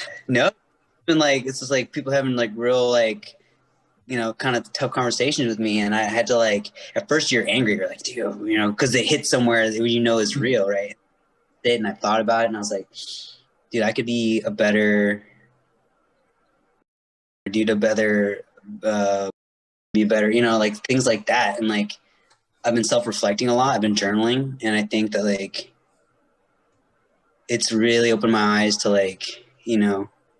it's been like it's just like people having like real like kind of tough conversations with me, and I had to like at first you're angry, you're like, dude, because they hit somewhere that is real, right? And I thought about it, and I was like, dude, I could be a better be better, like things like that. And like I've been self-reflecting a lot. I've been journaling, and I think that like it's really opened my eyes to like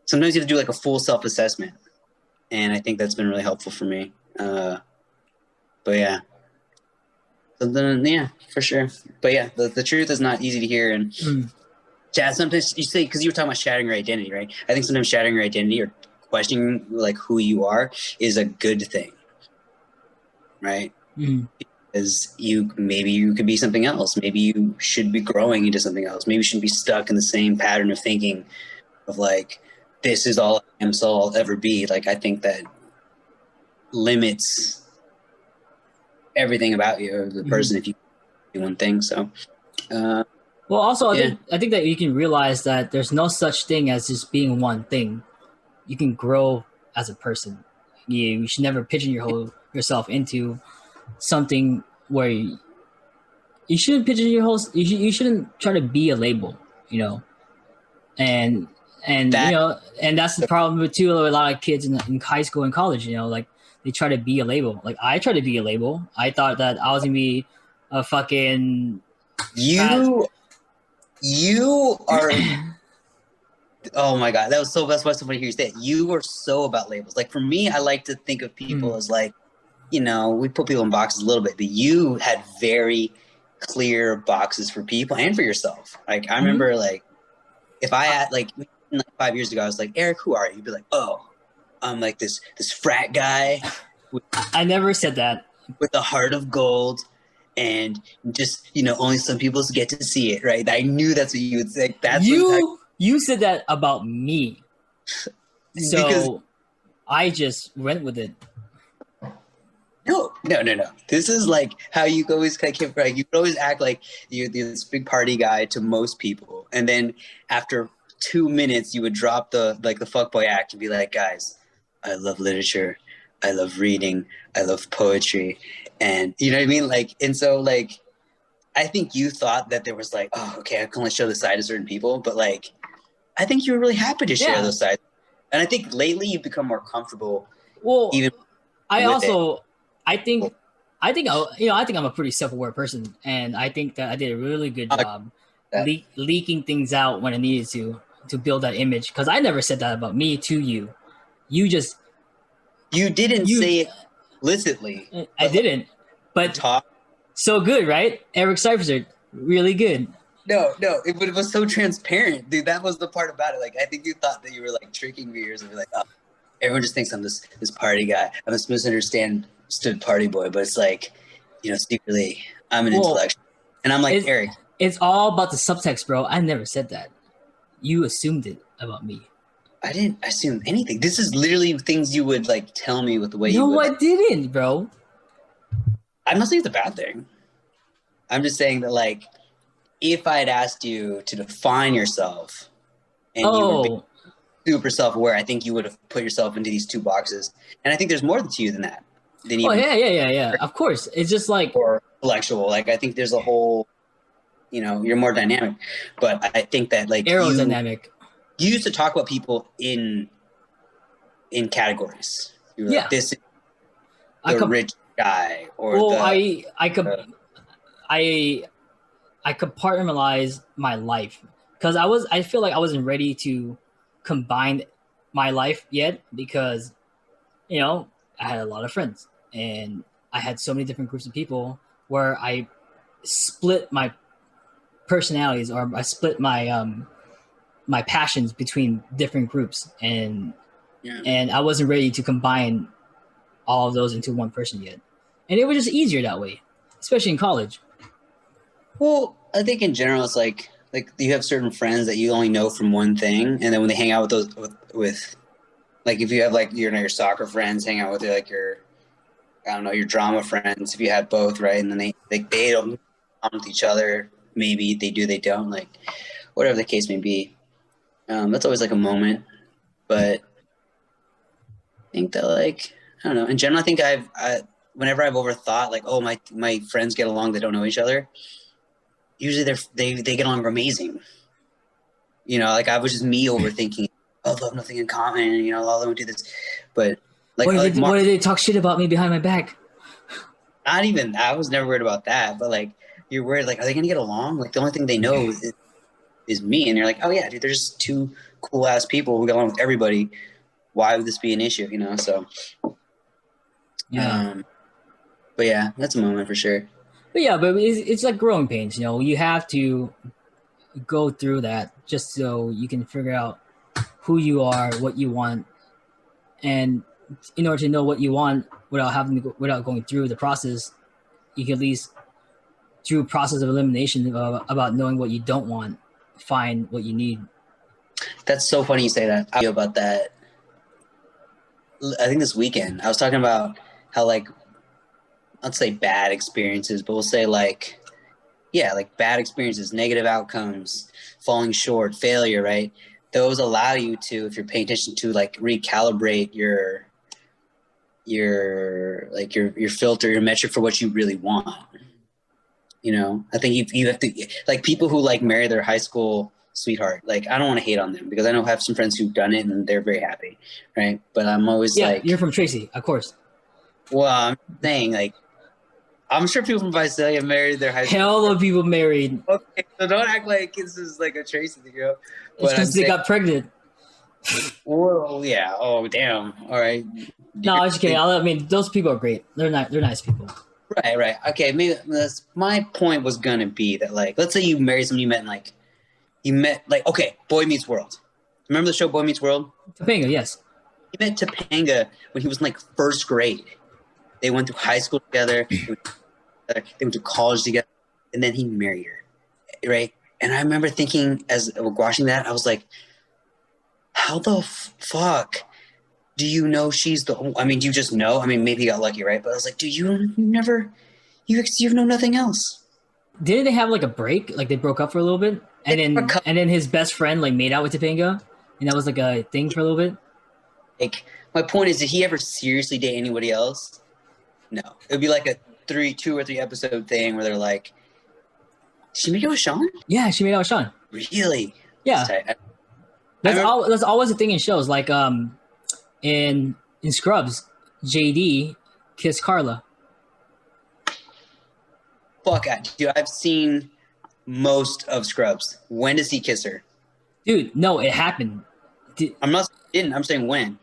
sometimes you have to do like a full self-assessment, and I think that's been really helpful for me. But yeah, for sure. But yeah, the truth is not easy to hear, and Chad, sometimes you say, because you were talking about shattering your identity, right? I think sometimes shattering your identity or questioning like who you are is a good thing, right? Because maybe you could be something else. Maybe you should be growing into something else. Maybe you shouldn't be stuck in the same pattern of thinking of like, this is all I am, so I'll ever be. Like, I think that limits everything about you, or the person, if you do one thing. So, well, also, I think that you can realize that there's no such thing as just being one thing. You can grow as a person. You should never pigeonhole yourself into something where you shouldn't pigeonhole. You shouldn't try to be a label, and and that's the problem with too. A lot of kids in high school and college, like they try to be a label. Like I try to be a label. I thought that I was gonna be a fucking you are. Oh my god, that's why so funny to hear you say it. You are so about labels. Like for me, I like to think of people as like we put people in boxes a little bit, but you had very clear boxes for people and for yourself. Like I remember, like if I had like 5 years ago, I was like, Eric, who are you? You'd be like, oh, I'm like this frat guy. I never said that. With a heart of gold, and just only some people get to see it, right? I knew that's what you would say. That's you said that about me, so because I just went with it. No. This is like how you always like you always act like you're this big party guy to most people, and then after 2 minutes you would drop the fuckboy act and be like, guys, I love literature, I love reading, I love poetry, and you know what I mean? Like, and so like, I think you thought that there was like, oh, okay, I can only show the side to certain people, but like, I think you were really happy to share those sides, and I think lately you've become more comfortable. Well, even I think I'm a pretty self-aware person, and I think that I did a really good job leaking things out when I needed to build that image. Because I never said that about me to you. You didn't say it explicitly. I didn't, but so good, right? Eric Cypher, really good. No, it was so transparent, dude. That was the part about it. Like, I think you thought that you were like tricking viewers and be like, oh, everyone just thinks I'm this party guy. I'm this misunderstood party boy, but it's like, secretly I'm an intellectual. And I'm like, Eric, it's all about the subtext, bro. I never said that. You assumed it about me. I didn't assume anything. This is literally things you would like tell me with the way you would. No, I didn't, bro. I'm not saying it's a bad thing. I'm just saying that, like, if I had asked you to define yourself and you were being super self-aware, I think you would have put yourself into these two boxes. And I think there's more to you than that. Yeah. Of course. It's just like... Or intellectual. Like, I think there's a whole, you're more dynamic. But I think that, like... Aerodynamic. You used to talk about people in categories. You were like, this is the rich guy, or I compartmentalize my life because I feel like I wasn't ready to combine my life yet because I had a lot of friends and I had so many different groups of people where I split my personalities, or I split my my passions between different groups, and I wasn't ready to combine all of those into one person yet. And it was just easier that way, especially in college. Well, I think in general, it's like you have certain friends that you only know from one thing, and then when they hang out with like if you have like your soccer friends hang out with your your drama friends, if you have both, right? And then they don't with each other. Maybe they do, they don't, like whatever the case may be. That's always like a moment, but I think that like I don't know. In general, I think whenever I've overthought like, oh, my friends get along, they don't know each other. Usually they get along amazing. Like I was just me overthinking. Oh, they'll have nothing in common, and all of them do this. But like, what did they talk shit about me behind my back? Not even. I was never worried about that. But like, you're worried. Like, are they gonna get along? Like, the only thing they know is me, and you're like, oh yeah, dude, they're just two cool ass people who get along with everybody. Why would this be an issue? So. Yeah. But yeah, that's a moment for sure. But it's like growing pains. You have to go through that just so you can figure out who you are, what you want, and in order to know what you want without going through the process, you can at least through process of elimination about knowing what you don't want, find what you need. That's so funny you say that. I feel about that. I think this weekend I was talking about how like, let's say bad experiences, but we'll say like bad experiences, negative outcomes, falling short, failure, right? Those allow you to, if you're paying attention to, like recalibrate your filter, your metric for what you really want. I think you have to, like, people who like marry their high school sweetheart, like I don't want to hate on them because I know I have some friends who've done it and they're very happy, right? But I'm always like, you're from Tracy, of course. Well, I'm saying like, I'm sure people from Visalia married their high school. Hell of people married. Okay, so don't act like this is like a Tracy thing, It's because they got pregnant. Whoa, yeah. Oh, damn. All right. No, I was just kidding. I mean, those people are great. They're not. They're nice people. Right, right. Okay, maybe that's my point was gonna be that like, let's say you marry someone you met like okay, Boy Meets World. Remember the show Boy Meets World? Topanga, yes. He met Topanga when he was in like first grade. They went through high school together. They went to college together, and then he married her, right? And I remember thinking as watching that, I was like, how the fuck do you know she's the? I mean, do you just know? I mean, maybe he got lucky, right? But I was like, dude, you never, you know nothing else. Didn't they have like a break? Like they broke up for a little bit, and then his best friend like made out with Topanga, and that was like a thing for a little bit. Like, my point is, did he ever seriously date anybody else? No. It would be like a 2 or 3 episode thing where they're like, did she make out with Sean? Yeah, she made out with Sean. Really? Yeah. That's always a thing in shows. Like in Scrubs, JD kissed Carla. Fuck, dude, I've seen most of Scrubs. When does he kiss her? Dude, no, it happened. I'm saying when.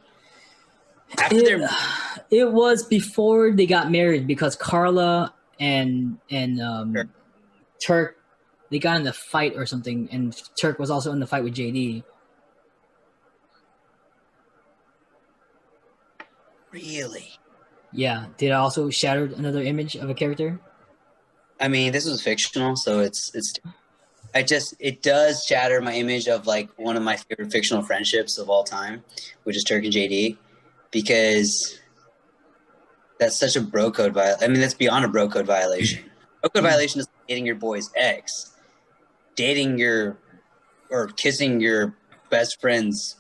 It was before they got married because Carla and Sure. Turk, they got in a fight or something, and Turk was also in the fight with JD. Really? Yeah. Did it also shatter another image of a character? I mean, this was fictional, so it does shatter my image of like one of my favorite fictional friendships of all time, which is Turk and JD, because that's such a bro code violation. I mean, that's beyond a bro code violation. Bro code violation is dating your boy's ex. Dating or kissing your best friend's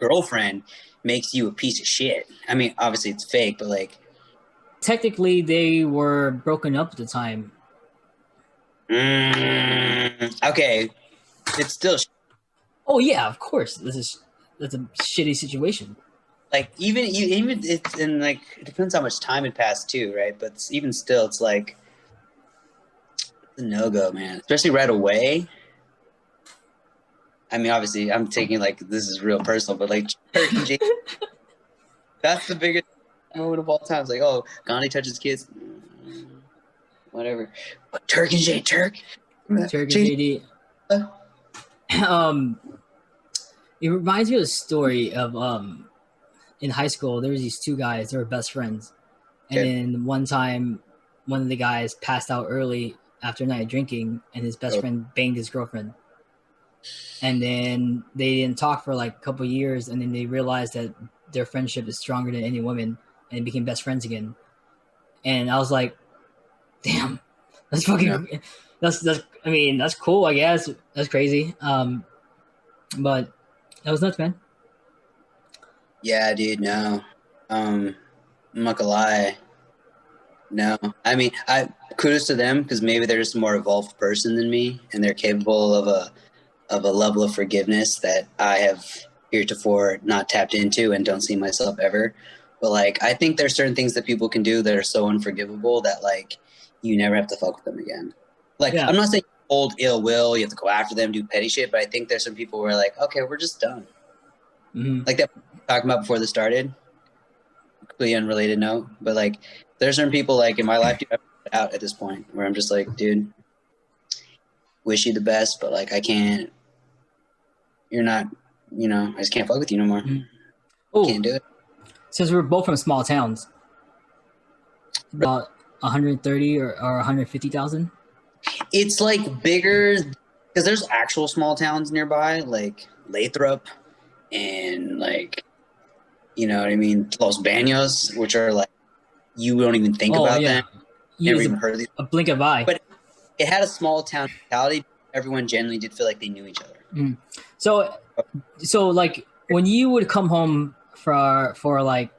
girlfriend makes you a piece of shit. I mean, obviously it's fake, but like technically they were broken up at the time. Okay, it's still. Oh yeah, of course. That's a shitty situation. Like even it's in like it depends how much time had passed too, right? But even still, it's like it's a no go, man. Especially right away. I mean, obviously, I'm taking like this is real personal, but like Turk and Jay, that's the biggest moment of all time. It's like, oh, Gandhi touches kids, whatever. But Turk and JD. It reminds me of the story of in high school. There was these two guys. They were best friends, and then one time, one of the guys passed out early after a night of drinking, and his best friend banged his girlfriend. And then they didn't talk for like a couple of years, and then they realized that their friendship is stronger than any woman, and became best friends again. And I was like, "Damn, that's fucking that's I mean, that's cool, I guess. That's crazy." But that was nuts, man. Yeah, dude. No, I'm not gonna lie. No, I mean, I kudos to them because maybe they're just a more evolved person than me, and they're capable of a level of forgiveness that I have heretofore not tapped into and don't see myself ever. But like, I think there's certain things that people can do that are so unforgivable that like you never have to fuck with them again. Like, I'm not saying hold ill will, you have to go after them, do petty shit, but I think there's some people who are like, okay, we're just done. Mm-hmm. Like that talking about before this started. Completely unrelated note, but like there's certain people like in my life out at this point where I'm just like, dude, wish you the best, but like I can't. You're not, I just can't fuck with you no more. Oh, can't do it. Since we're both from small towns, about 130 or 150,000. It's like bigger because there's actual small towns nearby, like Lathrop and like, you know what I mean, Los Banos, which are like you don't even think about them. Never even heard of these. A blink of eye. But it had a small town mentality. Everyone generally did feel like they knew each other. Mm. So like when you would come home for like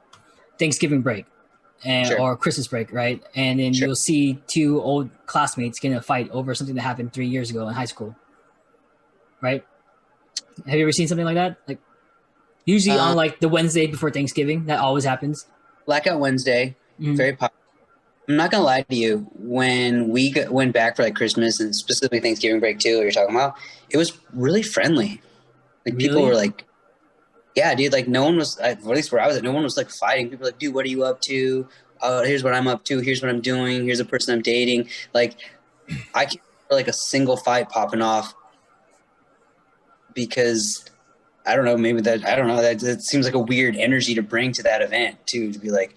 Thanksgiving break or Christmas break, right? And then you'll see two old classmates get in a fight over something that happened 3 years ago in high school, right? Have you ever seen something like that? Like usually on like the Wednesday before Thanksgiving, that always happens. Blackout Wednesday, very popular. I'm not gonna lie to you. When we went back for like Christmas and specifically Thanksgiving break too, what you're talking about, it was really friendly. Like people were like, yeah, dude, like no one was, at least where I was at, no one was like fighting. People were like, dude, what are you up to? Oh, here's what I'm up to. Here's what I'm doing. Here's a person I'm dating. Like, I can't remember like a single fight popping off because I don't know, maybe that, I don't know, that seems like a weird energy to bring to that event too, to be like,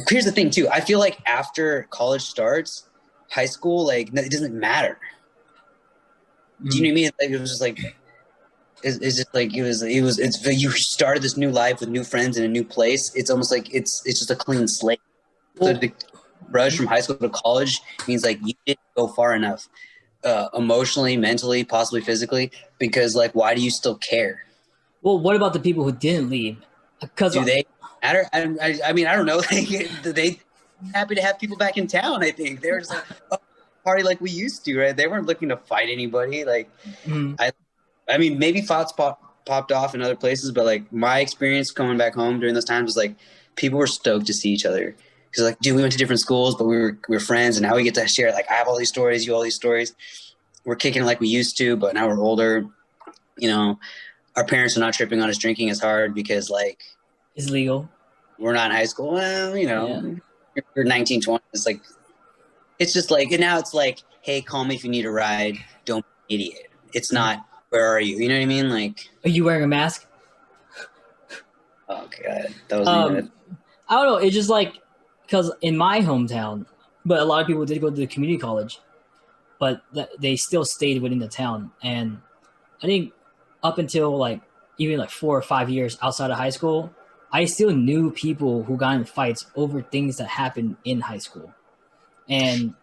here's the thing too. I feel like after college starts, high school, like it doesn't matter. Do you know what I mean? Like it was just like, it's just like it's you started this new life with new friends in a new place. It's almost like it's just a clean slate. So Well, the rush from high school to college means like you didn't go far enough, emotionally, mentally, possibly physically, because like why do you still care? well, what about the people who didn't leave? Because Do they matter? I mean, I don't know. Like, they happy to have people back in town. I think they were just like, oh, party like we used to, right? They weren't looking to fight anybody. Like, I mean, maybe thoughts popped off in other places, but like my experience coming back home during those times was like people were stoked to see each other because like, dude, we went to different schools, but we were friends, and now we get to share. Like, I have all these stories, you all these stories. We're kicking it like we used to, but now we're older. You know, our parents are not tripping on us drinking as hard because like it's legal. we're not in high school. Well, you Yeah. know, you're 19, 20. It's like, it's just like, and now it's like, hey, call me if you need a ride. Don't be an idiot. It's not, where are you? You know what I mean? Like, Are you wearing a mask? oh, God. That wasn't even it. I don't know. It's just like, because in my hometown, but a lot of people did go to the community college, but they still stayed within the town. And I think up until like even like 4 or 5 years outside of high school, I still knew people who got in fights over things that happened in high school. And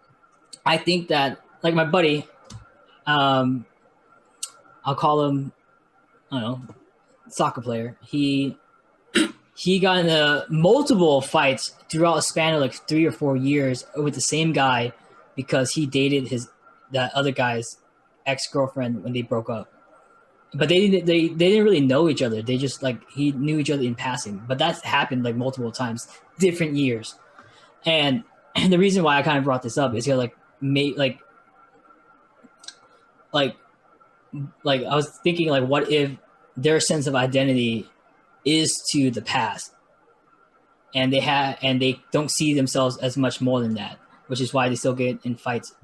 I think that like my buddy, um, I'll call him, I don't know, soccer player. He got into multiple fights throughout a span of like 3 or 4 years with the same guy because he dated that other guy's ex-girlfriend when they broke up. But they didn't really know each other. They just like he knew each other in passing. But that's happened like multiple times, different years. And the reason why I kind of brought this up is because like like I was thinking like what if their sense of identity is to the past and they don't see themselves as much more than that, which is why they still get in fights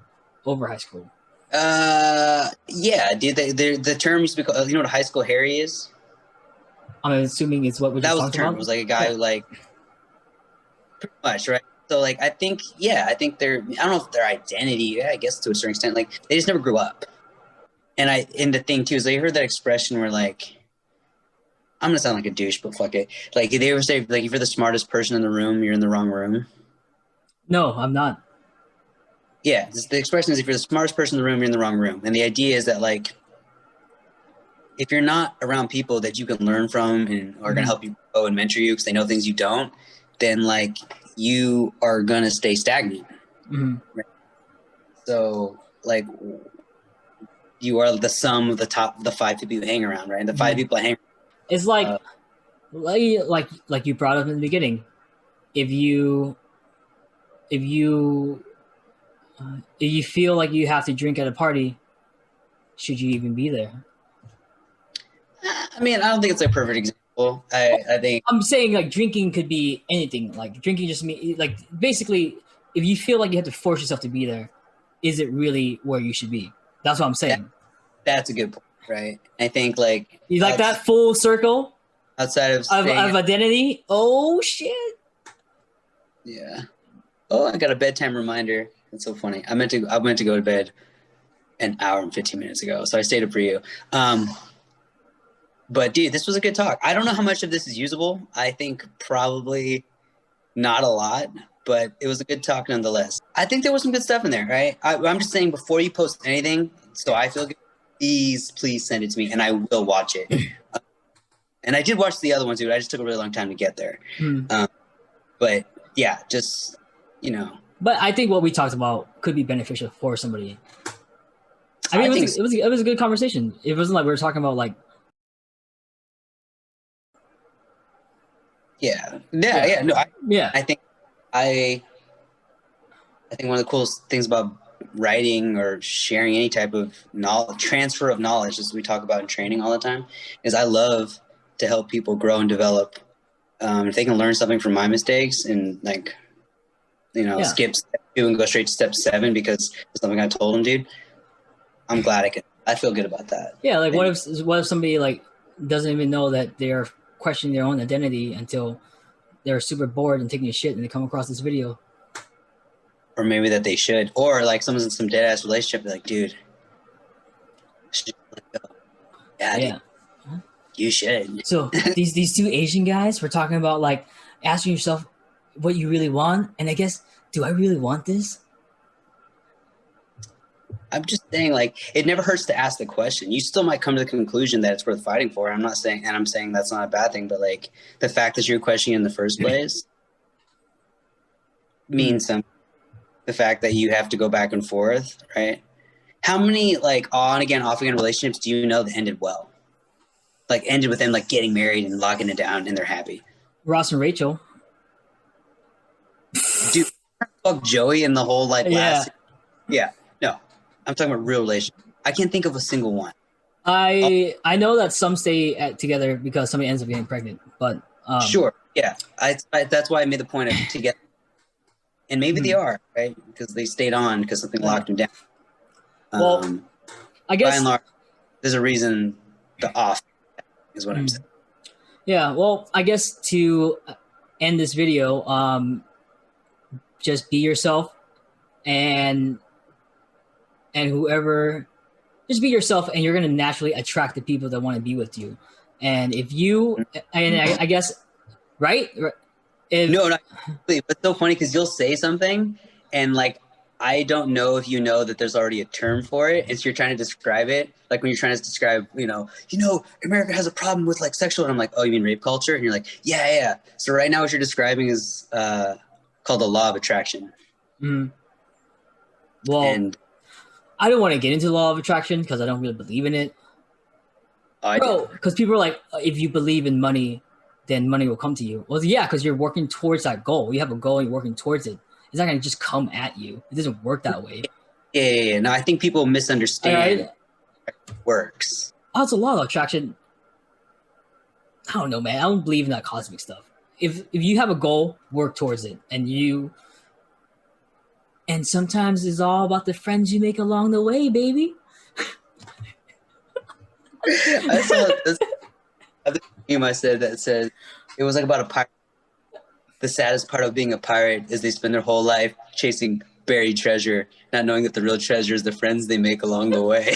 over high school. Yeah, dude. The term used to be called, you know what a high school Harry is? I'm assuming it's what we That just was the talked term. about. It was like a guy who like pretty much, right? So like I think they're, I don't know if their identity, yeah, I guess to a certain extent, like they just never grew up. And the thing too is they heard that expression where like, I'm gonna sound like a douche, but fuck it. Like they ever say like if you're the smartest person in the room, you're in the wrong room. No, I'm not. Yeah, the expression is if you're the smartest person in the room, you're in the wrong room. And the idea is that like if you're not around people that you can learn from and are going to help you grow and mentor you because they know things you don't, then like you are going to stay stagnant. Right? So like you are the sum of the 5 people you hang around, right? And the 5 people I hang around. It's like you brought up in the beginning. If you feel like you have to drink at a party, should you even be there? I mean, I don't think it's a perfect example. I think I'm saying like drinking could be anything. Like drinking just mean like basically, if you feel like you have to force yourself to be there, is it really where you should be? That's what I'm saying. that's a good point, right? I think like You like that full circle outside of identity. Oh shit! Yeah. Oh, I got a bedtime reminder. That's so funny. I meant to go to bed an hour and 15 minutes ago, so I stayed up for you. But dude, this was a good talk. I don't know how much of this is usable. I think probably not a lot, but it was a good talk nonetheless. I think there was some good stuff in there, right? I'm just saying before you post anything, so I feel good, please send it to me, and I will watch it. And I did watch the other ones, dude. I just took a really long time to get there. But yeah, just, you know. But I think what we talked about could be beneficial for somebody. I mean, it was a good conversation. It wasn't like we were talking about like. Yeah. No. I think one of the coolest things about writing or sharing any type of knowledge, transfer of knowledge, as we talk about in training all the time, is I love to help people grow and develop. If they can learn something from my mistakes and like, skip step 2 and go straight to step 7 because it's something I told them, dude, I'm glad I feel good about that. Yeah, like what if somebody like doesn't even know that they're questioning their own identity until they're super bored and taking a shit and they come across this video? Or maybe that they should. Or like someone's in some dead ass relationship, they're like, dude, should let go. Yeah. Dude, you should. So these 2 Asian guys were talking about like asking yourself what you really want, and I guess, do I really want this? I'm just saying, like, it never hurts to ask the question. You still might come to the conclusion that it's worth fighting for. I'm saying that's not a bad thing, but like the fact that you're questioning in the first place means something. The fact that you have to go back and forth, right? How many like on again, off again relationships do you know that ended well? Like ended with them like getting married and locking it down and they're happy. Ross and Rachel. Dude, fuck Joey and the whole like last. Yeah, no, I'm talking about real relationships. I can't think of a single one. I know that some stay together because somebody ends up getting pregnant, but sure, yeah, that's why I made the point of together, and maybe they are right because they stayed on because something locked them down. Well, I guess by and large, there's a reason the off is what I'm saying. Yeah, well, I guess to end this video, just be yourself, and whoever, just be yourself, and you're gonna naturally attract the people that want to be with you. And if you, and I guess, right? No, not completely. But it's so funny because you'll say something, and like I don't know if you know that there's already a term for it, and so you're trying to describe it. Like when you're trying to describe, America has a problem with like sexual, and I'm like, oh, you mean rape culture? And you're like, yeah. So right now, what you're describing is called the law of attraction. Well, and I don't want to get into the law of attraction because I don't really believe in it. Because people are like, if you believe in money, then money will come to you. Well, yeah, because you're working towards that goal. You have a goal and you're working towards it. It's not going to just come at you. It doesn't work that way. Yeah. No, I think people misunderstand how it works. Oh, it's a law of attraction. I don't know, man. I don't believe in that cosmic stuff. If you have a goal, work towards it. And sometimes it's all about the friends you make along the way, baby. I saw this meme I said that said it was like about a pirate. The saddest part of being a pirate is they spend their whole life chasing buried treasure, not knowing that the real treasure is the friends they make along the way.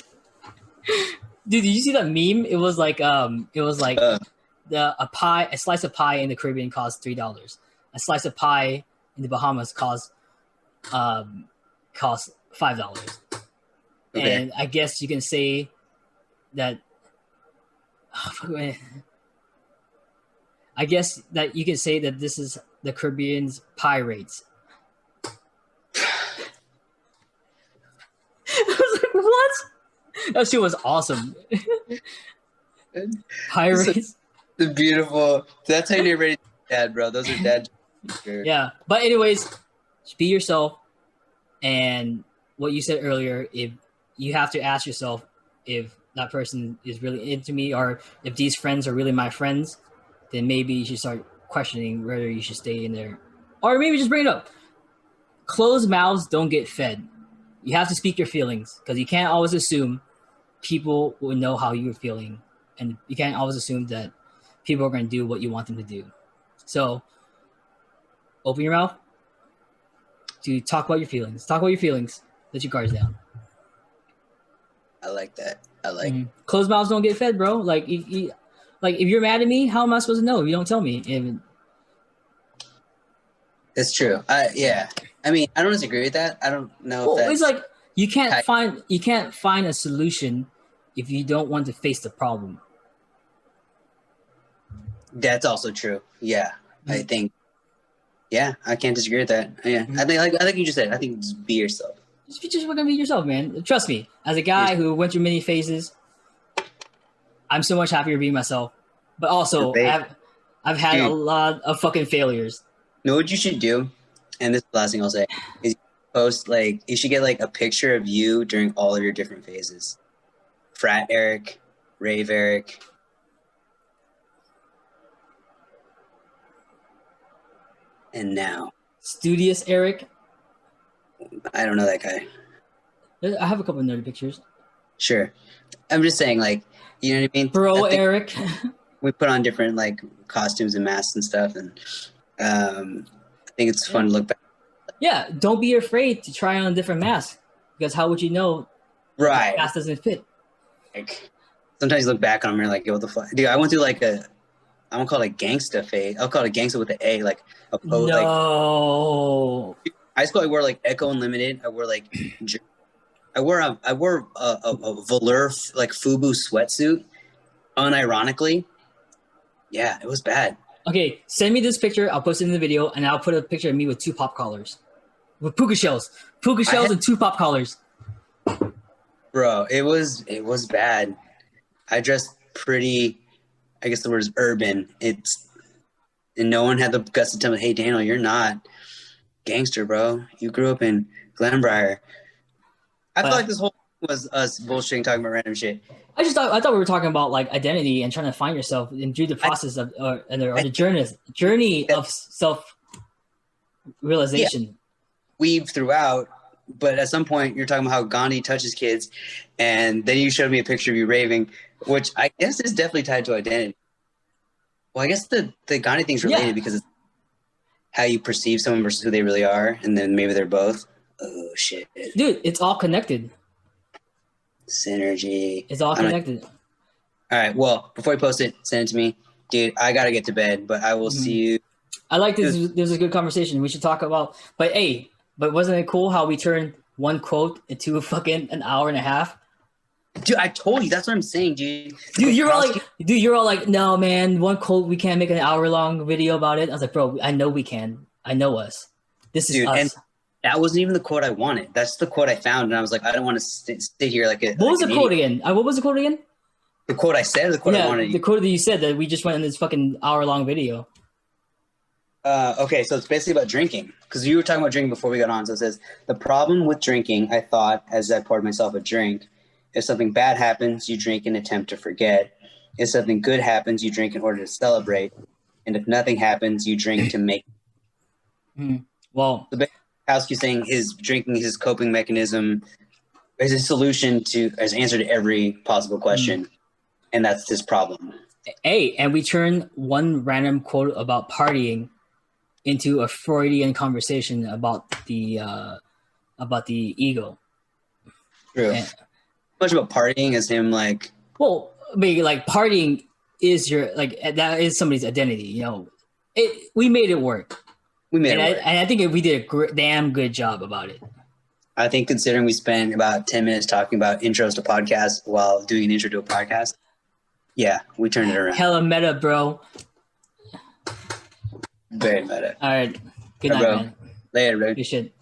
Dude, did you see that meme? It was like a slice of pie in the Caribbean costs $3. A slice of pie in the Bahamas costs $5. Okay. And I guess you can say that. I guess that you can say that this is the Caribbean's pie rates. I was like, what? That shit was awesome. Pie rates. The beautiful. That's how you're ready to be dad, bro. Those are dad. Yeah, but anyways, just be yourself. And what you said earlier, if you have to ask yourself if that person is really into me or if these friends are really my friends, then maybe you should start questioning whether you should stay in there. Or maybe just bring it up. Closed mouths don't get fed. You have to speak your feelings because you can't always assume people will know how you're feeling. And you can't always assume that people are going to do what you want them to do. So open your mouth to talk about your feelings. Talk about your feelings. Let your guards down. I like that. I like it. Closed mouths don't get fed, bro. Like if you're mad at me, how am I supposed to know if you don't tell me? It's true. Yeah. I mean, I don't disagree with that. I don't know if that's... It's like you can't find a solution if you don't want to face the problem. That's also true. Yeah. I think. Yeah, I can't disagree with that. Yeah. I think you just said. I think just be yourself. Just gonna be yourself, man. Trust me. As a guy who went through many phases, I'm so much happier being myself. But also, I've had a lot of fucking failures. You know what you should do? And this is the last thing I'll say is post you should get like a picture of you during all of your different phases. Frat Eric, rave Eric, And now, Studious Eric. I don't know that guy. I have a couple of nerdy pictures. Sure. I'm just saying, like, you know what I mean? Bro, Eric. We put on different, like, costumes and masks and stuff, and I think it's fun to look back. Yeah, don't be afraid to try on a different mask, because how would you know Right. the mask doesn't fit? Like, sometimes you look back on them and you're like, yo, what the fuck? Dude, I went through, like, I won't call it a gangsta phase. I'll call it a gangsta with an A, like, No. Like, high school, I wore, like, Echo Unlimited. I wore, like, I wore a velour, like, FUBU sweatsuit, unironically. Yeah, it was bad. Okay, send me this picture. I'll post it in the video, and I'll put a picture of me with 2 pop collars. With puka shells. And 2 pop collars. Bro, it was bad. I dressed pretty, I guess the word is urban. And no one had the guts to tell me, hey, Daniel, you're not gangster, bro. You grew up in Glenbriar. I feel like this whole thing was us bullshitting, talking about random shit. I thought we were talking about like identity and trying to find yourself and do the process of the journey of self realization. Yeah, weave throughout, but at some point you're talking about how Gandhi touches kids, and then you showed me a picture of you raving, which I guess is definitely tied to identity. Well, I guess the Gandhi thing's related because it's how you perceive someone versus who they really are, and then maybe they're both. Oh shit, dude! It's all connected. Synergy. It's all connected. All right. Well, before you post it, send it to me, dude. I gotta get to bed, but I will see you. I like this. This was a good conversation. We should talk about. But hey, wasn't it cool how we turned one quote into fucking an hour and a half? Dude, I told you. That's what I'm saying, dude. Dude, you're all like, no, man. One quote, we can't make an hour-long video about it. I was like, bro, I know we can. I know us. This is us. And that wasn't even the quote I wanted. That's the quote I found, and I was like, I don't want to stay here like a. What was the quote again? What was the quote again? The quote I said, or the quote I wanted. The quote that you said that we just went in this fucking hour-long video. Okay, so it's basically about drinking, because you were talking about drinking before we got on. So it says, the problem with drinking, I thought, as I poured myself a drink, if something bad happens, you drink and attempt to forget. If something good happens, you drink in order to celebrate. And if nothing happens, you drink to make. Well, the Bukowski saying his drinking is his coping mechanism, is a solution to, as answer to every possible question, and that's his problem. Hey, and we turn one random quote about partying into a Freudian conversation about the ego. True. And, much about partying as him like. Well, I mean, like partying is your like that is somebody's identity. You know, we made it work. And I think we did a damn good job about it. I think considering we spent about 10 minutes talking about intros to podcasts while doing an intro to a podcast, yeah, we turned it around. Hella meta, bro. Very meta. All right. Good night, bro. man. Later, bro. You should.